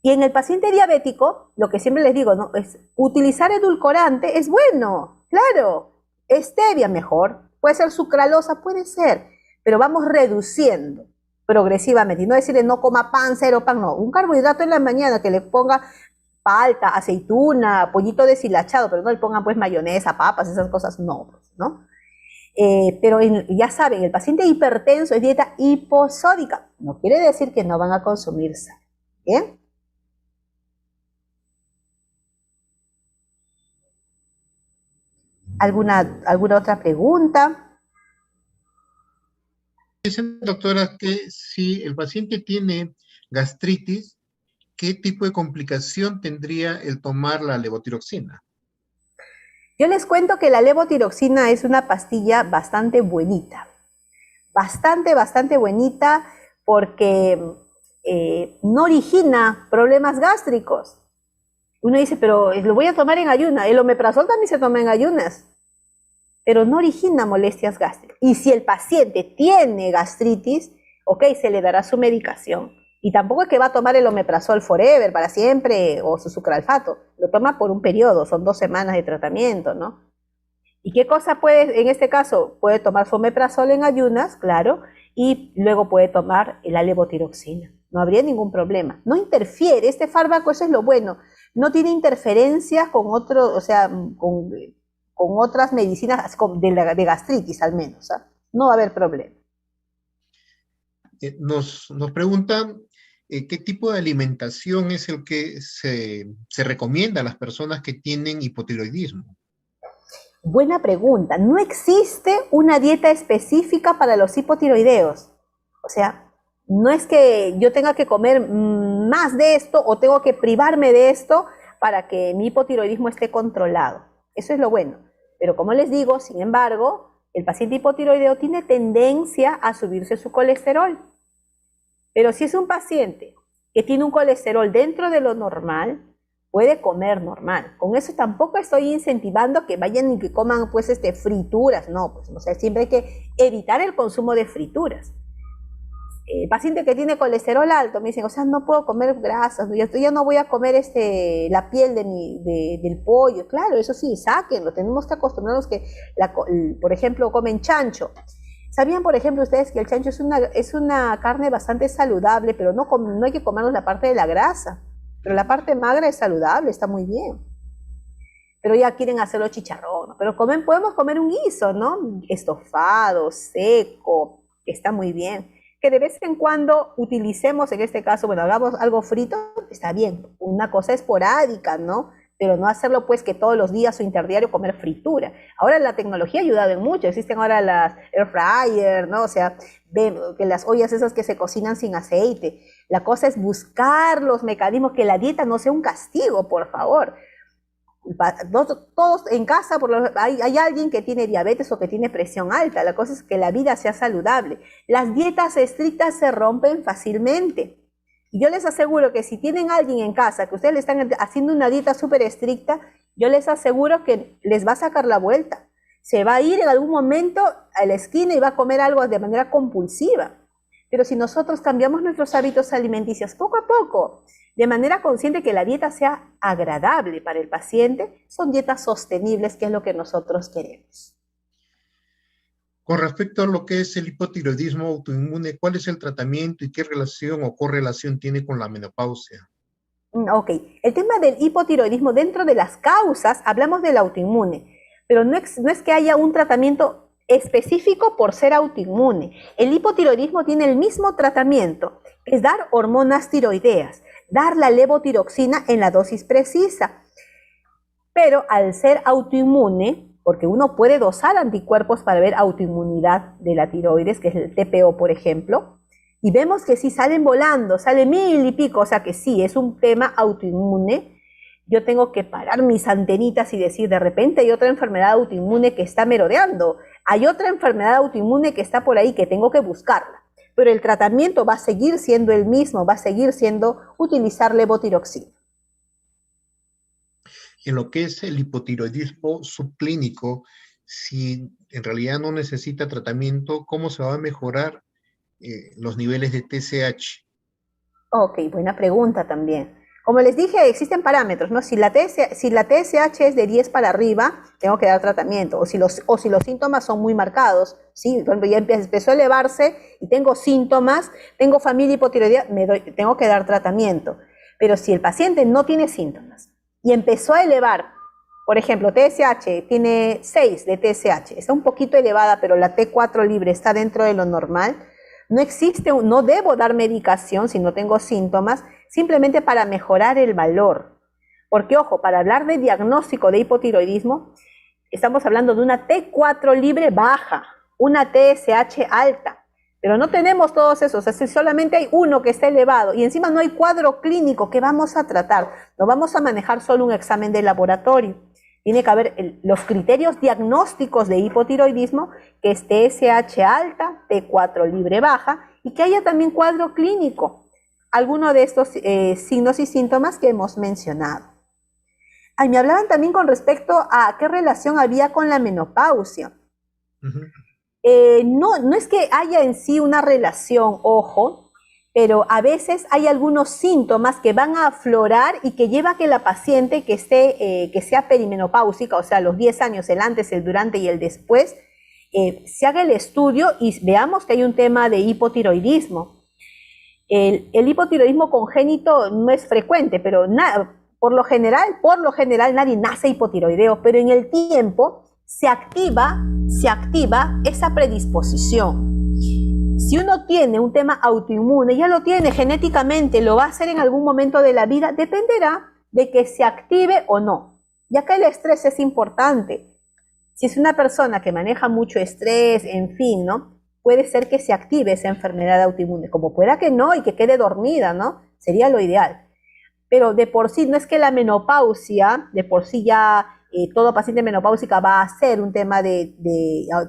Y en el paciente diabético, lo que siempre les digo, ¿no? Es utilizar edulcorante es bueno, claro. Stevia mejor, puede ser sucralosa, puede ser, pero vamos reduciendo progresivamente. Y no decirle no coma pan, cero pan, no. Un carbohidrato en la mañana que le ponga palta, aceituna, pollito deshilachado, pero no le pongan pues mayonesa, papas, esas cosas, no, ¿no? Pero ya saben, el paciente hipertenso es dieta hiposódica. No quiere decir que no van a consumir sal. ¿Bien? ¿Alguna otra pregunta? Dicen, doctora, que si el paciente tiene gastritis, ¿qué tipo de complicación tendría el tomar la levotiroxina? Yo les cuento que la levotiroxina es una pastilla bastante buenita. Bastante buenita porque no origina problemas gástricos. Uno dice, pero lo voy a tomar en ayunas. El omeprazol también se toma en ayunas, pero no origina molestias gástricas. Y si el paciente tiene gastritis, ok, se le dará su medicación. Y tampoco es que va a tomar el omeprazol forever, para siempre, o su sucralfato. Lo toma por un periodo, son 2 semanas de tratamiento, ¿no? ¿Y qué cosa puede, en este caso, puede tomar su omeprazol en ayunas, claro, y luego puede tomar la levotiroxina? No habría ningún problema. No interfiere, este fármaco, eso es lo bueno, no tiene interferencias con otro, o sea, con otras medicinas de gastritis al menos, ¿ah? No va a haber problema. Nos preguntan qué tipo de alimentación es el que se recomienda a las personas que tienen hipotiroidismo. Buena pregunta. No existe una dieta específica para los hipotiroideos. O sea, no es que yo tenga que comer más de esto o tengo que privarme de esto para que mi hipotiroidismo esté controlado. Eso es lo bueno. Pero como les digo, sin embargo, el paciente hipotiroideo tiene tendencia a subirse su colesterol. Pero si es un paciente que tiene un colesterol dentro de lo normal, puede comer normal. Con eso tampoco estoy incentivando que vayan y que coman pues frituras, no, pues o sea, siempre hay que evitar el consumo de frituras. Paciente que tiene colesterol alto, me dicen, o sea, no puedo comer grasas, yo no voy a comer la piel del pollo. Claro, eso sí, sáquenlo, tenemos que acostumbrarnos que, por ejemplo, comen chancho. ¿Sabían, por ejemplo, ustedes que el chancho es una carne bastante saludable, pero no hay que comernos la parte de la grasa? Pero la parte magra es saludable, está muy bien. Pero ya quieren hacerlo chicharrón, ¿no? Pero podemos comer un guiso, ¿no? Estofado, seco, está muy bien. Que de vez en cuando utilicemos, en este caso, bueno, hagamos algo frito, está bien, una cosa esporádica, ¿no? Pero no hacerlo pues que todos los días o interdiario comer fritura. Ahora la tecnología ha ayudado en mucho, existen ahora las air fryer, ¿no? O sea, que las ollas esas que se cocinan sin aceite. La cosa es buscar los mecanismos, que la dieta no sea un castigo, por favor. Todos en casa hay alguien que tiene diabetes o que tiene presión alta. La cosa es que la vida sea saludable. Las dietas estrictas se rompen fácilmente. Y yo les aseguro que si tienen a alguien en casa que ustedes le están haciendo una dieta súper estricta, yo les aseguro que les va a sacar la vuelta. Se va a ir en algún momento a la esquina y va a comer algo de manera compulsiva. Pero si nosotros cambiamos nuestros hábitos alimenticios poco a poco, de manera consciente, que la dieta sea agradable para el paciente, son dietas sostenibles, que es lo que nosotros queremos. Con respecto a lo que es el hipotiroidismo autoinmune, ¿cuál es el tratamiento y qué relación o correlación tiene con la menopausia? Ok, el tema del hipotiroidismo, dentro de las causas, hablamos del autoinmune, pero no es que haya un tratamiento específico por ser autoinmune. El hipotiroidismo tiene el mismo tratamiento, que es dar hormonas tiroideas, dar la levotiroxina en la dosis precisa. Pero al ser autoinmune, porque uno puede dosar anticuerpos para ver autoinmunidad de la tiroides, que es el TPO, por ejemplo, y vemos que sí salen volando, sale 1000 y pico, o sea que sí, es un tema autoinmune. Yo tengo que parar mis antenitas y decir, de repente hay otra enfermedad autoinmune que está merodeando, hay otra enfermedad autoinmune que está por ahí, que tengo que buscarla. Pero el tratamiento va a seguir siendo el mismo, va a seguir siendo utilizar levotiroxina. En lo que es el hipotiroidismo subclínico, si en realidad no necesita tratamiento, ¿cómo se va a mejorar los niveles de TSH? Ok, buena pregunta también. Como les dije, existen parámetros, ¿no? Si la TSH es de 10 para arriba, tengo que dar tratamiento. O si los síntomas son muy marcados, ¿sí? Por ejemplo, ya empezó a elevarse y tengo síntomas, tengo familia hipotiroidea, tengo que dar tratamiento. Pero si el paciente no tiene síntomas y empezó a elevar, por ejemplo, TSH, tiene 6 de TSH, está un poquito elevada, pero la T4 libre está dentro de lo normal, no debo dar medicación si no tengo síntomas, simplemente para mejorar el valor. Porque, ojo, para hablar de diagnóstico de hipotiroidismo, estamos hablando de una T4 libre baja, una TSH alta, pero no tenemos todos esos, o sea, solamente hay uno que está elevado y encima no hay cuadro clínico que vamos a tratar, no vamos a manejar solo un examen de laboratorio. Tiene que haber los criterios diagnósticos de hipotiroidismo, que es TSH alta, T4 libre baja, y que haya también cuadro clínico, alguno de estos signos y síntomas que hemos mencionado. Me hablaban también con respecto a qué relación había con la menopausia. No es que haya en sí una relación, ojo, pero a veces hay algunos síntomas que van a aflorar y que lleva a que la paciente que sea perimenopáusica, o sea, los 10 años, el antes, el durante y el después, se haga el estudio y veamos que hay un tema de hipotiroidismo. El hipotiroidismo congénito no es frecuente, pero por lo general nadie nace hipotiroideo, pero en el tiempo se activa esa predisposición. Si uno tiene un tema autoinmune, ya lo tiene genéticamente, lo va a hacer en algún momento de la vida, dependerá de que se active o no. Ya que el estrés es importante. Si es una persona que maneja mucho estrés, en fin, ¿no? Puede ser que se active esa enfermedad autoinmune, como pueda que no y que quede dormida, ¿no? Sería lo ideal. Pero de por sí, no es que la menopausia, de por sí ya todo paciente menopáusica va a ser un tema de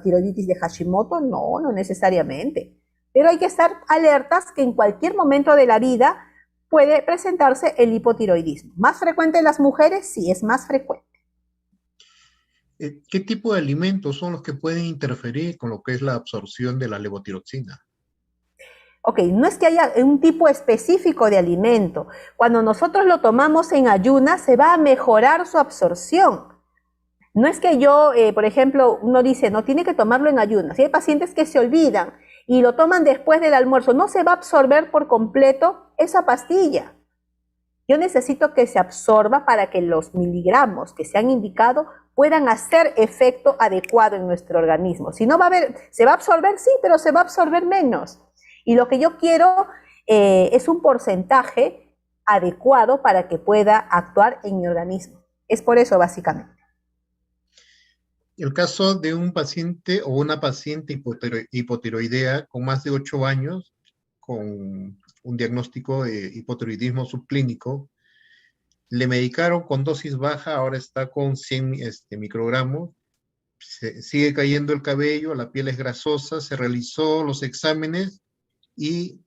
tiroiditis de Hashimoto, no necesariamente. Pero hay que estar alertas que en cualquier momento de la vida puede presentarse el hipotiroidismo. ¿Más frecuente en las mujeres? Sí, es más frecuente. ¿Qué tipo de alimentos son los que pueden interferir con lo que es la absorción de la levotiroxina? Ok, no es que haya un tipo específico de alimento. Cuando nosotros lo tomamos en ayunas, se va a mejorar su absorción. No es que yo, por ejemplo, uno dice, no tiene que tomarlo en ayunas. Y hay pacientes que se olvidan y lo toman después del almuerzo. No se va a absorber por completo esa pastilla. Yo necesito que se absorba para que los miligramos que se han indicado puedan hacer efecto adecuado en nuestro organismo. Si no va a haber, se va a absorber, sí, pero se va a absorber menos. Y lo que yo quiero es un porcentaje adecuado para que pueda actuar en mi organismo. Es por eso, básicamente. El caso de un paciente o una paciente hipotiroidea con más de 8 años, con un diagnóstico de hipotiroidismo subclínico, le medicaron con dosis baja, ahora está con 100 microgramos, sigue cayendo el cabello, la piel es grasosa, se realizó los exámenes y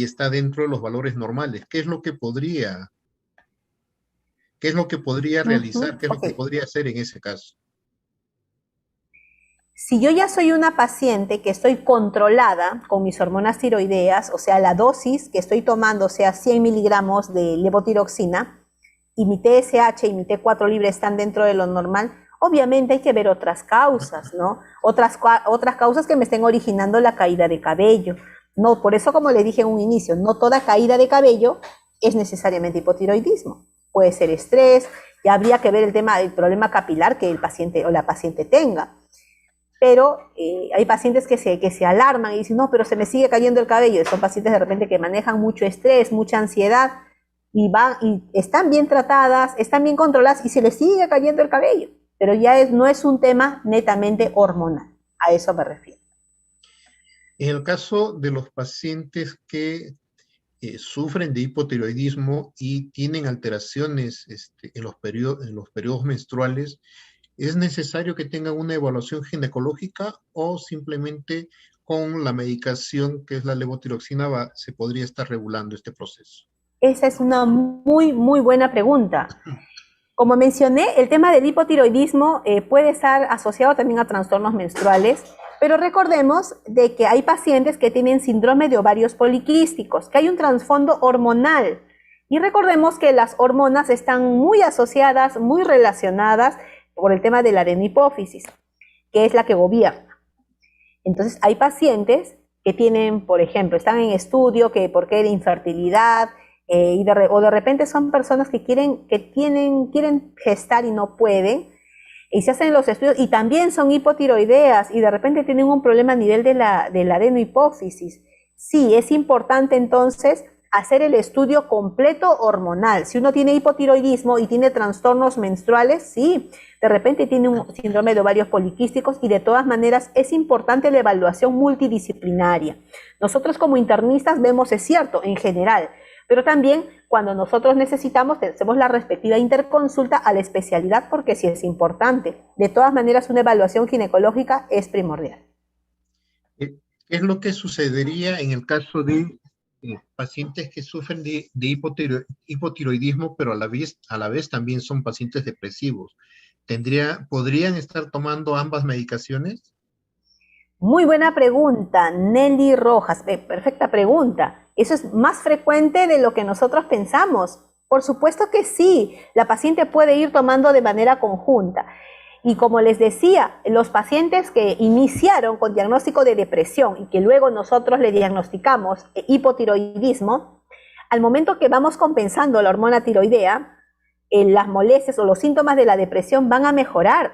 está dentro de los valores normales. ¿Qué es lo que podría realizar? ¿Qué es lo que Ok. podría hacer en ese caso? Si yo ya soy una paciente que estoy controlada con mis hormonas tiroideas, o sea, la dosis que estoy tomando sea 100 miligramos de levotiroxina, y mi TSH y mi T4 libre están dentro de lo normal, obviamente hay que ver otras causas, ¿no? Otras causas que me estén originando la caída de cabello. No, por eso, como le dije en un inicio, no toda caída de cabello es necesariamente hipotiroidismo. Puede ser estrés, ya habría que ver el tema del problema capilar que el paciente o la paciente tenga. Pero hay pacientes que se alarman y dicen, no, pero se me sigue cayendo el cabello. Son pacientes de repente que manejan mucho estrés, mucha ansiedad, y están bien tratadas, están bien controladas y se les sigue cayendo el cabello. Pero ya no es un tema netamente hormonal. A eso me refiero. En el caso de los pacientes que sufren de hipotiroidismo y tienen alteraciones en los periodos menstruales, ¿es necesario que tengan una evaluación ginecológica o simplemente con la medicación que es la levotiroxina se podría estar regulando este proceso? Esa es una muy, muy buena pregunta. Como mencioné, el tema del hipotiroidismo puede estar asociado también a trastornos menstruales, pero recordemos de que hay pacientes que tienen síndrome de ovarios poliquísticos, que hay un trasfondo hormonal. Y recordemos que las hormonas están muy asociadas, muy relacionadas por el tema de la adenohipófisis, que es la que gobierna. Entonces, hay pacientes que tienen, por ejemplo, están en estudio que por qué de infertilidad, o de repente son personas que quieren gestar y no pueden, y se hacen los estudios y también son hipotiroideas y de repente tienen un problema a nivel de la adenohipófisis. Sí, es importante entonces hacer el estudio completo hormonal. Si uno tiene hipotiroidismo y tiene trastornos menstruales, sí, de repente tiene un síndrome de ovarios poliquísticos y de todas maneras es importante la evaluación multidisciplinaria. Nosotros como internistas vemos, es cierto, en general, pero también cuando nosotros necesitamos, hacemos la respectiva interconsulta a la especialidad porque sí es importante. De todas maneras, una evaluación ginecológica es primordial. ¿Qué es lo que sucedería en el caso de pacientes que sufren de hipotiroidismo, pero a la vez también son pacientes depresivos? ¿Podrían estar tomando ambas medicaciones? Muy buena pregunta, Nelly Rojas. Perfecta pregunta. Eso es más frecuente de lo que nosotros pensamos. Por supuesto que sí, la paciente puede ir tomando de manera conjunta. Y como les decía, los pacientes que iniciaron con diagnóstico de depresión y que luego nosotros le diagnosticamos hipotiroidismo, al momento que vamos compensando la hormona tiroidea, las molestias o los síntomas de la depresión van a mejorar.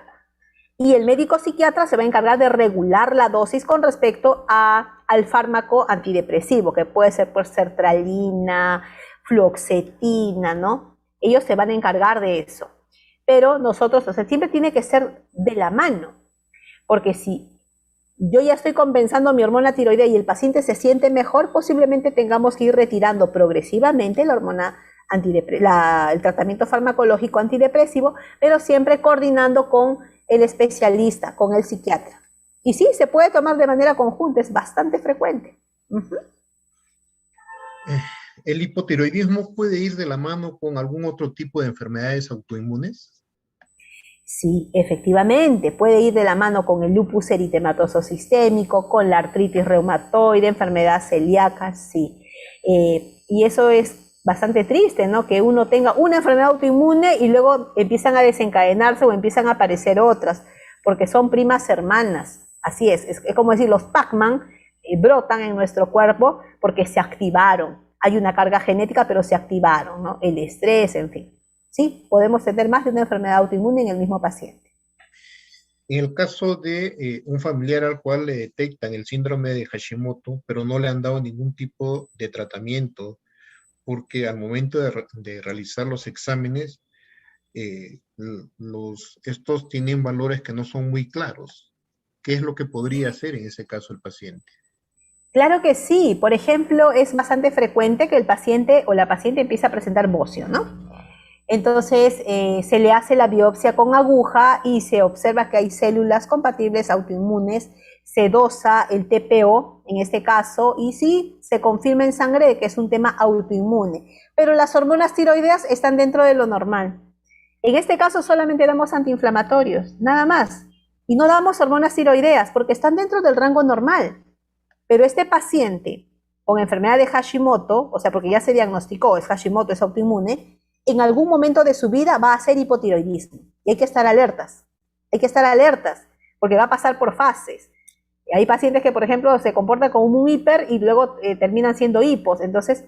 Y el médico psiquiatra se va a encargar de regular la dosis con respecto al fármaco antidepresivo, que puede ser por sertralina, fluoxetina, ¿no? Ellos se van a encargar de eso. Pero nosotros, o sea, siempre tiene que ser de la mano, porque si yo ya estoy compensando mi hormona tiroidea y el paciente se siente mejor, posiblemente tengamos que ir retirando progresivamente la hormona el tratamiento farmacológico antidepresivo, pero siempre coordinando con el especialista, con el psiquiatra. Y sí, se puede tomar de manera conjunta, es bastante frecuente. ¿El hipotiroidismo puede ir de la mano con algún otro tipo de enfermedades autoinmunes? Sí, efectivamente, puede ir de la mano con el lupus eritematoso sistémico, con la artritis reumatoide, enfermedad celíaca, sí. Y eso es bastante triste, ¿no? Que uno tenga una enfermedad autoinmune y luego empiezan a desencadenarse o empiezan a aparecer otras, porque son primas hermanas. Así es como decir, los Pac-Man brotan en nuestro cuerpo porque se activaron. Hay una carga genética, pero se activaron, ¿no? El estrés, en fin. Sí, podemos tener más de una enfermedad autoinmune en el mismo paciente. En el caso de un familiar al cual le detectan el síndrome de Hashimoto, pero no le han dado ningún tipo de tratamiento, porque al momento de realizar los exámenes, estos tienen valores que no son muy claros. ¿Qué es lo que podría hacer en ese caso el paciente? Claro que sí. Por ejemplo, es bastante frecuente que el paciente o la paciente empiece a presentar bocio, ¿no? Entonces se le hace la biopsia con aguja y se observa que hay células compatibles autoinmunes, se dosa el TPO en este caso y sí se confirma en sangre de que es un tema autoinmune, pero las hormonas tiroideas están dentro de lo normal. En este caso solamente damos antiinflamatorios, nada más, y no damos hormonas tiroideas porque están dentro del rango normal. Pero este paciente con enfermedad de Hashimoto, o sea, porque ya se diagnosticó, es Hashimoto, es autoinmune, en algún momento de su vida va a hacer hipotiroidismo. Y hay que estar alertas, porque va a pasar por fases. Hay pacientes que, por ejemplo, se comportan como un hiper y luego terminan siendo hipos. Entonces,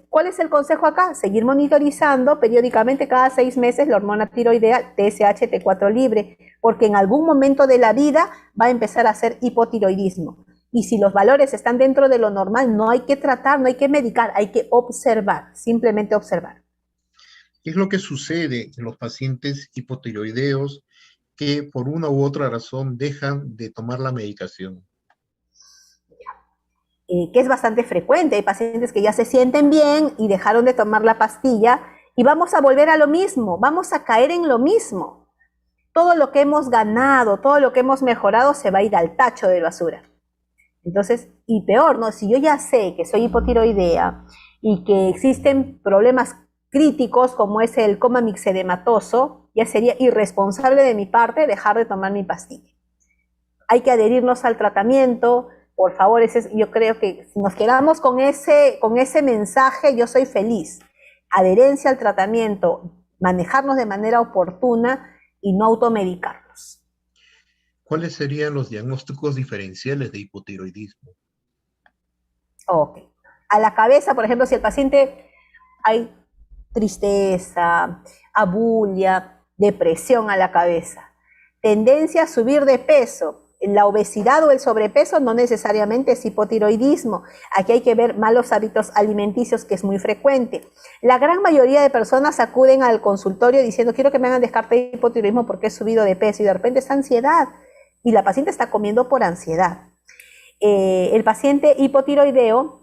¿cuál es el consejo acá? Seguir monitorizando periódicamente cada 6 meses la hormona tiroidea TSH, T4 libre, porque en algún momento de la vida va a empezar a hacer hipotiroidismo. Y si los valores están dentro de lo normal, no hay que tratar, no hay que medicar, hay que observar, simplemente observar. ¿Qué es lo que sucede en los pacientes hipotiroideos que por una u otra razón dejan de tomar la medicación? Que es bastante frecuente. Hay pacientes que ya se sienten bien y dejaron de tomar la pastilla y vamos a volver a lo mismo, vamos a caer en lo mismo. Todo lo que hemos ganado, todo lo que hemos mejorado se va a ir al tacho de basura. Entonces, y peor, ¿no? Si yo ya sé que soy hipotiroidea y que existen problemas críticos como es el coma mixedematoso, ya sería irresponsable de mi parte dejar de tomar mi pastilla. Hay que adherirnos al tratamiento, por favor, yo creo que si nos quedamos con ese mensaje, yo soy feliz. Adherencia al tratamiento, manejarnos de manera oportuna y no automedicarnos. ¿Cuáles serían los diagnósticos diferenciales de hipotiroidismo? Ok. A la cabeza, por ejemplo, si el paciente hay tristeza, abulia, depresión a la cabeza, tendencia a subir de peso. La obesidad o el sobrepeso no necesariamente es hipotiroidismo. Aquí hay que ver malos hábitos alimenticios, que es muy frecuente. La gran mayoría de personas acuden al consultorio diciendo quiero que me hagan descarte de hipotiroidismo porque he subido de peso y de repente es ansiedad y la paciente está comiendo por ansiedad. El paciente hipotiroideo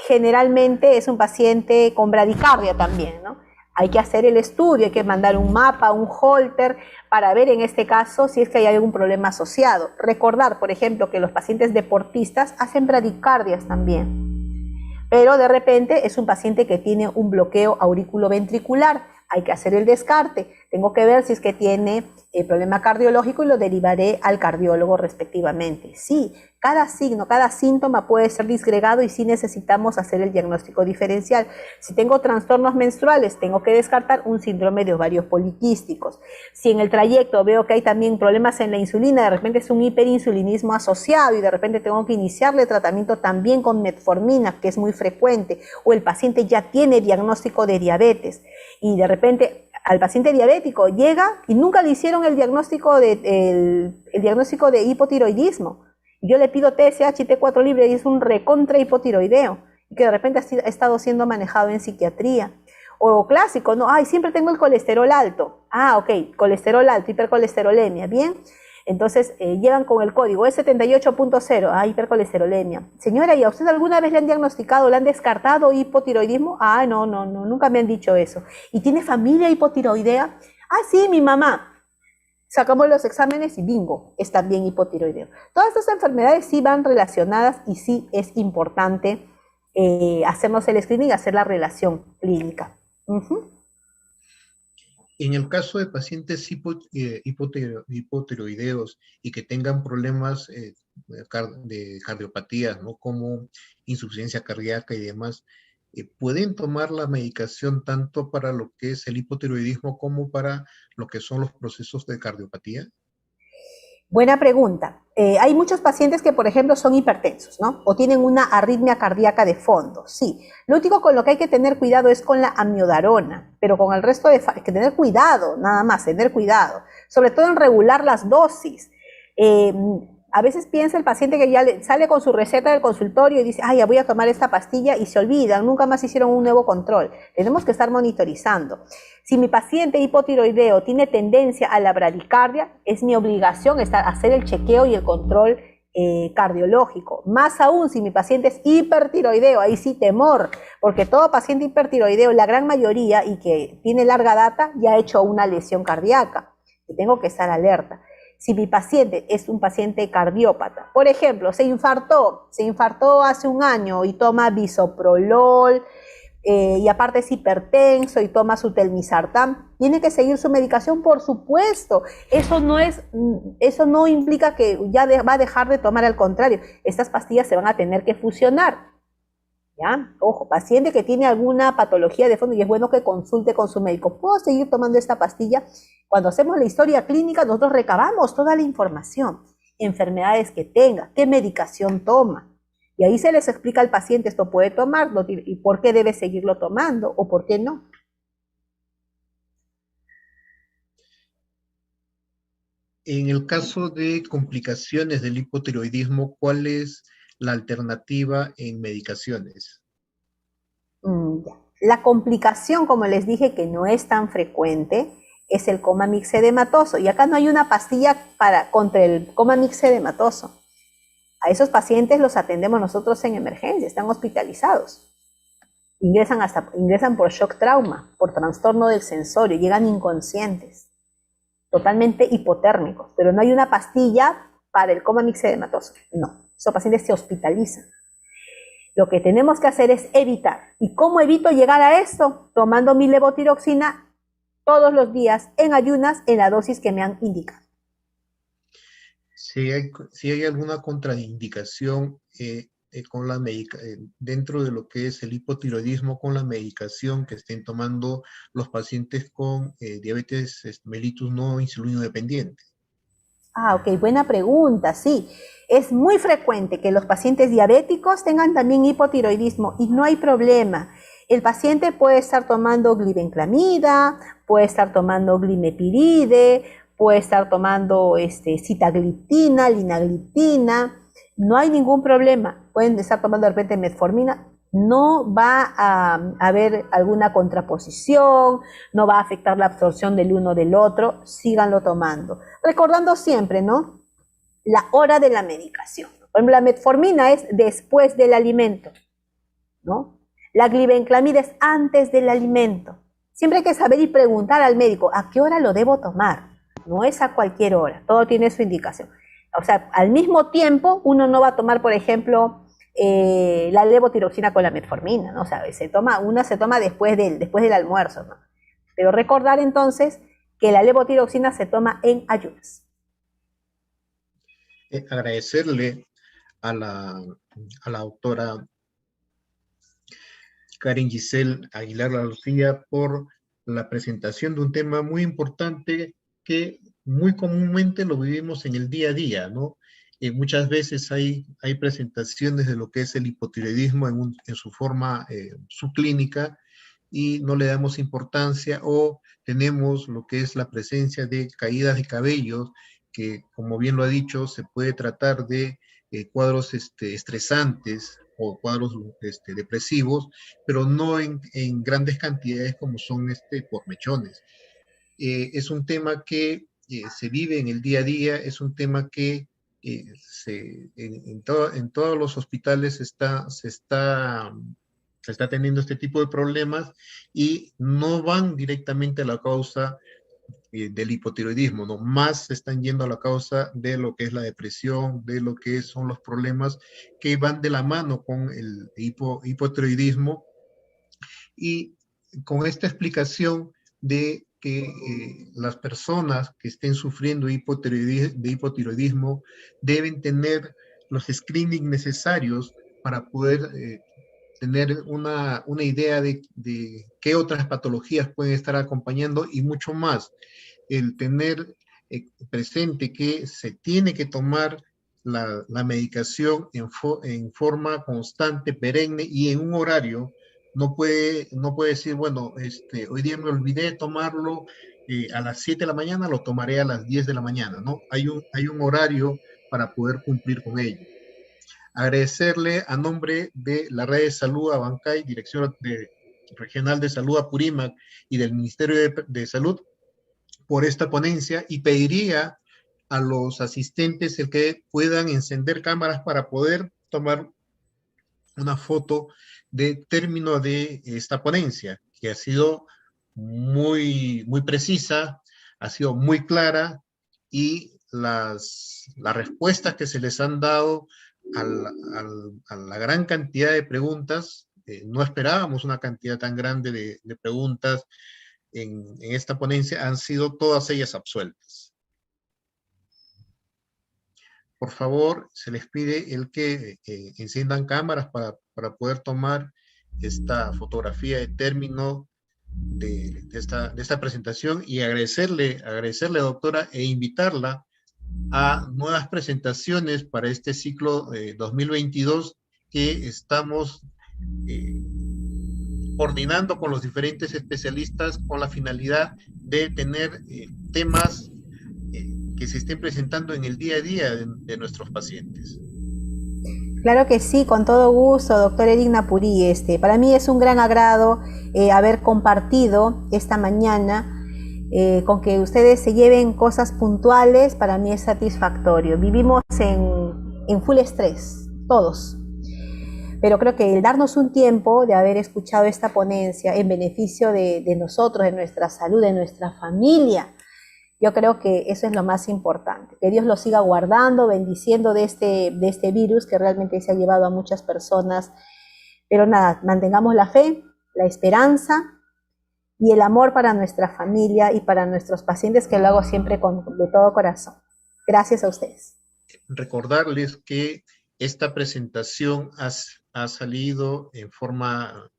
generalmente es un paciente con bradicardia también, ¿no? Hay que hacer el estudio, hay que mandar un mapa, un holter, para ver en este caso si es que hay algún problema asociado. Recordar, por ejemplo, que los pacientes deportistas hacen bradicardias también, pero de repente es un paciente que tiene un bloqueo auriculoventricular. Hay que hacer el descarte. Tengo que ver si es que tiene problema cardiológico y lo derivaré al cardiólogo respectivamente. Sí, cada signo, cada síntoma puede ser disgregado y sí necesitamos hacer el diagnóstico diferencial. Si tengo trastornos menstruales, tengo que descartar un síndrome de ovarios poliquísticos. Si en el trayecto veo que hay también problemas en la insulina, de repente es un hiperinsulinismo asociado y de repente tengo que iniciarle tratamiento también con metformina, que es muy frecuente, o el paciente ya tiene diagnóstico de diabetes y de repente al paciente diabético llega y nunca le hicieron el diagnóstico de hipotiroidismo. Yo le pido TSH y T4 libre y es un recontra hipotiroideo, y que de repente ha estado siendo manejado en psiquiatría. O clásico, no, ay, siempre tengo el colesterol alto. Ah, ok, colesterol alto, hipercolesterolemia, bien. Entonces llegan con el código E78.0, hipercolesterolemia. Señora, ¿y a usted alguna vez le han diagnosticado, le han descartado hipotiroidismo? Ah, no, nunca me han dicho eso. ¿Y tiene familia hipotiroidea? Ah, sí, mi mamá. Sacamos los exámenes y bingo, es también hipotiroideo. Todas estas enfermedades sí van relacionadas y sí es importante hacernos el screening y hacer la relación clínica. Ujú. En el caso de pacientes hipotiroideos y que tengan problemas de cardiopatías, ¿no? Como insuficiencia cardíaca y demás, ¿pueden tomar la medicación tanto para lo que es el hipotiroidismo como para lo que son los procesos de cardiopatía? Buena pregunta. Hay muchos pacientes que, por ejemplo, son hipertensos, ¿no? O tienen una arritmia cardíaca de fondo. Sí. Lo único con lo que hay que tener cuidado es con la amiodarona, pero con el resto hay que tener cuidado, nada más, tener cuidado. Sobre todo en regular las dosis. Eh, a veces piensa el paciente que ya sale con su receta del consultorio y dice, ay, ya voy a tomar esta pastilla y se olvidan, nunca más hicieron un nuevo control. Tenemos que estar monitorizando. Si mi paciente hipotiroideo tiene tendencia a la bradicardia, es mi obligación hacer el chequeo y el control cardiológico. Más aún si mi paciente es hipertiroideo, ahí sí temor, porque todo paciente hipertiroideo, la gran mayoría y que tiene larga data, ya ha hecho una lesión cardíaca. Y tengo que estar alerta. Si mi paciente es un paciente cardiópata, por ejemplo, se infartó hace un año y toma bisoprolol, y aparte es hipertenso y toma su telmisartán, tiene que seguir su medicación, por supuesto. Eso no implica que ya va a dejar de tomar, al contrario, estas pastillas se van a tener que fusionar. ¿Ya? Ojo, paciente que tiene alguna patología de fondo y es bueno que consulte con su médico. ¿Puedo seguir tomando esta pastilla? Cuando hacemos la historia clínica, nosotros recabamos toda la información, enfermedades que tenga, qué medicación toma. Y ahí se les explica al paciente, esto puede tomarlo y por qué debe seguirlo tomando o por qué no. En el caso de complicaciones del hipotiroidismo, ¿cuál es la alternativa en medicaciones? Ya. La complicación, como les dije, que no es tan frecuente, es el coma mixedematoso. Y acá no hay una pastilla contra el coma mixedematoso. A esos pacientes los atendemos nosotros en emergencia, están hospitalizados. Ingresan por shock trauma, por trastorno del sensorio, llegan inconscientes, totalmente hipotérmicos, pero no hay una pastilla para el coma mixedematoso. No, esos pacientes se hospitalizan. Lo que tenemos que hacer es evitar. ¿Y cómo evito llegar a esto? Tomando mi levotiroxina todos los días en ayunas en la dosis que me han indicado. Si hay alguna contraindicación con dentro de lo que es el hipotiroidismo con la medicación que estén tomando los pacientes con diabetes mellitus no insulino dependiente. Ok, buena pregunta, sí. Es muy frecuente que los pacientes diabéticos tengan también hipotiroidismo y no hay problema. El paciente puede estar tomando glibenclamida, puede estar tomando glimepiride, puede estar tomando sitagliptina, linagliptina, no hay ningún problema. Pueden estar tomando de repente metformina, no va a haber alguna contraposición, no va a afectar la absorción del uno del otro, síganlo tomando. Recordando siempre, ¿no? La hora de la medicación. Por ejemplo, la metformina es después del alimento, ¿no? La glibenclamida es antes del alimento. Siempre hay que saber y preguntar al médico, ¿a qué hora lo debo tomar? No es a cualquier hora, todo tiene su indicación. O sea, al mismo tiempo, uno no va a tomar, por ejemplo, la levotiroxina con la metformina, ¿no? O sea, una se toma después del almuerzo, ¿no? Pero recordar entonces que la levotiroxina se toma en ayunas. Agradecerle a la doctora Karen Giselle Aguilar La Lucía por la presentación de un tema muy importante que muy comúnmente lo vivimos en el día a día, ¿no? Muchas veces hay presentaciones de lo que es el hipotiroidismo en su forma subclínica y no le damos importancia o tenemos lo que es la presencia de caídas de cabello que, como bien lo ha dicho, se puede tratar de cuadros estresantes o cuadros depresivos, pero no en grandes cantidades como son por mechones. Es un tema que se vive en el día a día, es un tema que en todos los hospitales se está teniendo este tipo de problemas y no van directamente a la causa del hipotiroidismo, ¿no? Más se están yendo a la causa de lo que es la depresión, de lo que son los problemas que van de la mano con el hipotiroidismo. Y con esta explicación de que las personas que estén sufriendo de hipotiroidismo deben tener los screenings necesarios para poder tener una idea de qué otras patologías pueden estar acompañando y mucho más. El tener presente que se tiene que tomar la medicación en forma constante, perenne y en un horario. No puede decir, bueno, hoy día me olvidé de tomarlo a las 7 de la mañana, lo tomaré a las 10 de la mañana, ¿no? Hay un horario para poder cumplir con ello. Agradecerle a nombre de la Red de Salud Abancay, Dirección Regional de Salud Apurímac y del Ministerio de Salud por esta ponencia, y pediría a los asistentes el que puedan encender cámaras para poder tomar una foto de término de esta ponencia, que ha sido muy precisa, ha sido muy clara, y las respuestas que se les han dado a la gran cantidad de preguntas, no esperábamos una cantidad tan grande de preguntas en esta ponencia, han sido todas ellas absueltas. Por favor, se les pide el que enciendan cámaras para poder tomar esta fotografía de término de esta presentación, y agradecerle, doctora, e invitarla a nuevas presentaciones para este ciclo 2022 que estamos coordinando con los diferentes especialistas con la finalidad de tener temas que se estén presentando en el día a día de nuestros pacientes. Claro que sí, con todo gusto, doctor Eric Napurí. Para mí es un gran agrado haber compartido esta mañana. Con que ustedes se lleven cosas puntuales, para mí es satisfactorio. Vivimos en full estrés, todos. Pero creo que el darnos un tiempo de haber escuchado esta ponencia en beneficio de nosotros, de nuestra salud, de nuestra familia, yo creo que eso es lo más importante. Que Dios lo siga guardando, bendiciendo de este virus que realmente se ha llevado a muchas personas. Pero nada, mantengamos la fe, la esperanza y el amor para nuestra familia y para nuestros pacientes, que lo hago siempre de todo corazón. Gracias a ustedes. Recordarles que esta presentación ha salido en forma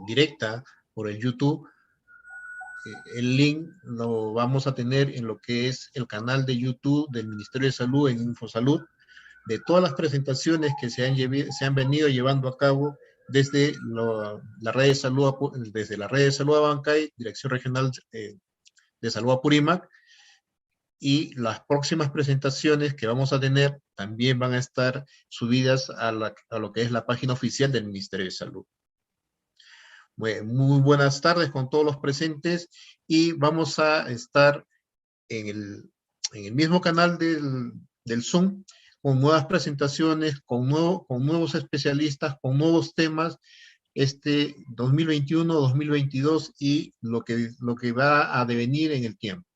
directa por el YouTube. El link lo vamos a tener en lo que es el canal de YouTube del Ministerio de Salud, en InfoSalud, de todas las presentaciones que se han venido llevando a cabo desde la red de salud Abancay, Dirección Regional de Salud Apurímac, y las próximas presentaciones que vamos a tener también van a estar subidas a lo que es la página oficial del Ministerio de Salud. Muy buenas tardes con todos los presentes, y vamos a estar en el mismo canal del Zoom, con nuevas presentaciones, con nuevos especialistas, con nuevos temas, 2021, 2022 y lo que va a devenir en el tiempo.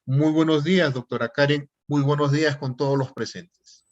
Muy buenos días, doctora Karen. Muy buenos días con todos los presentes.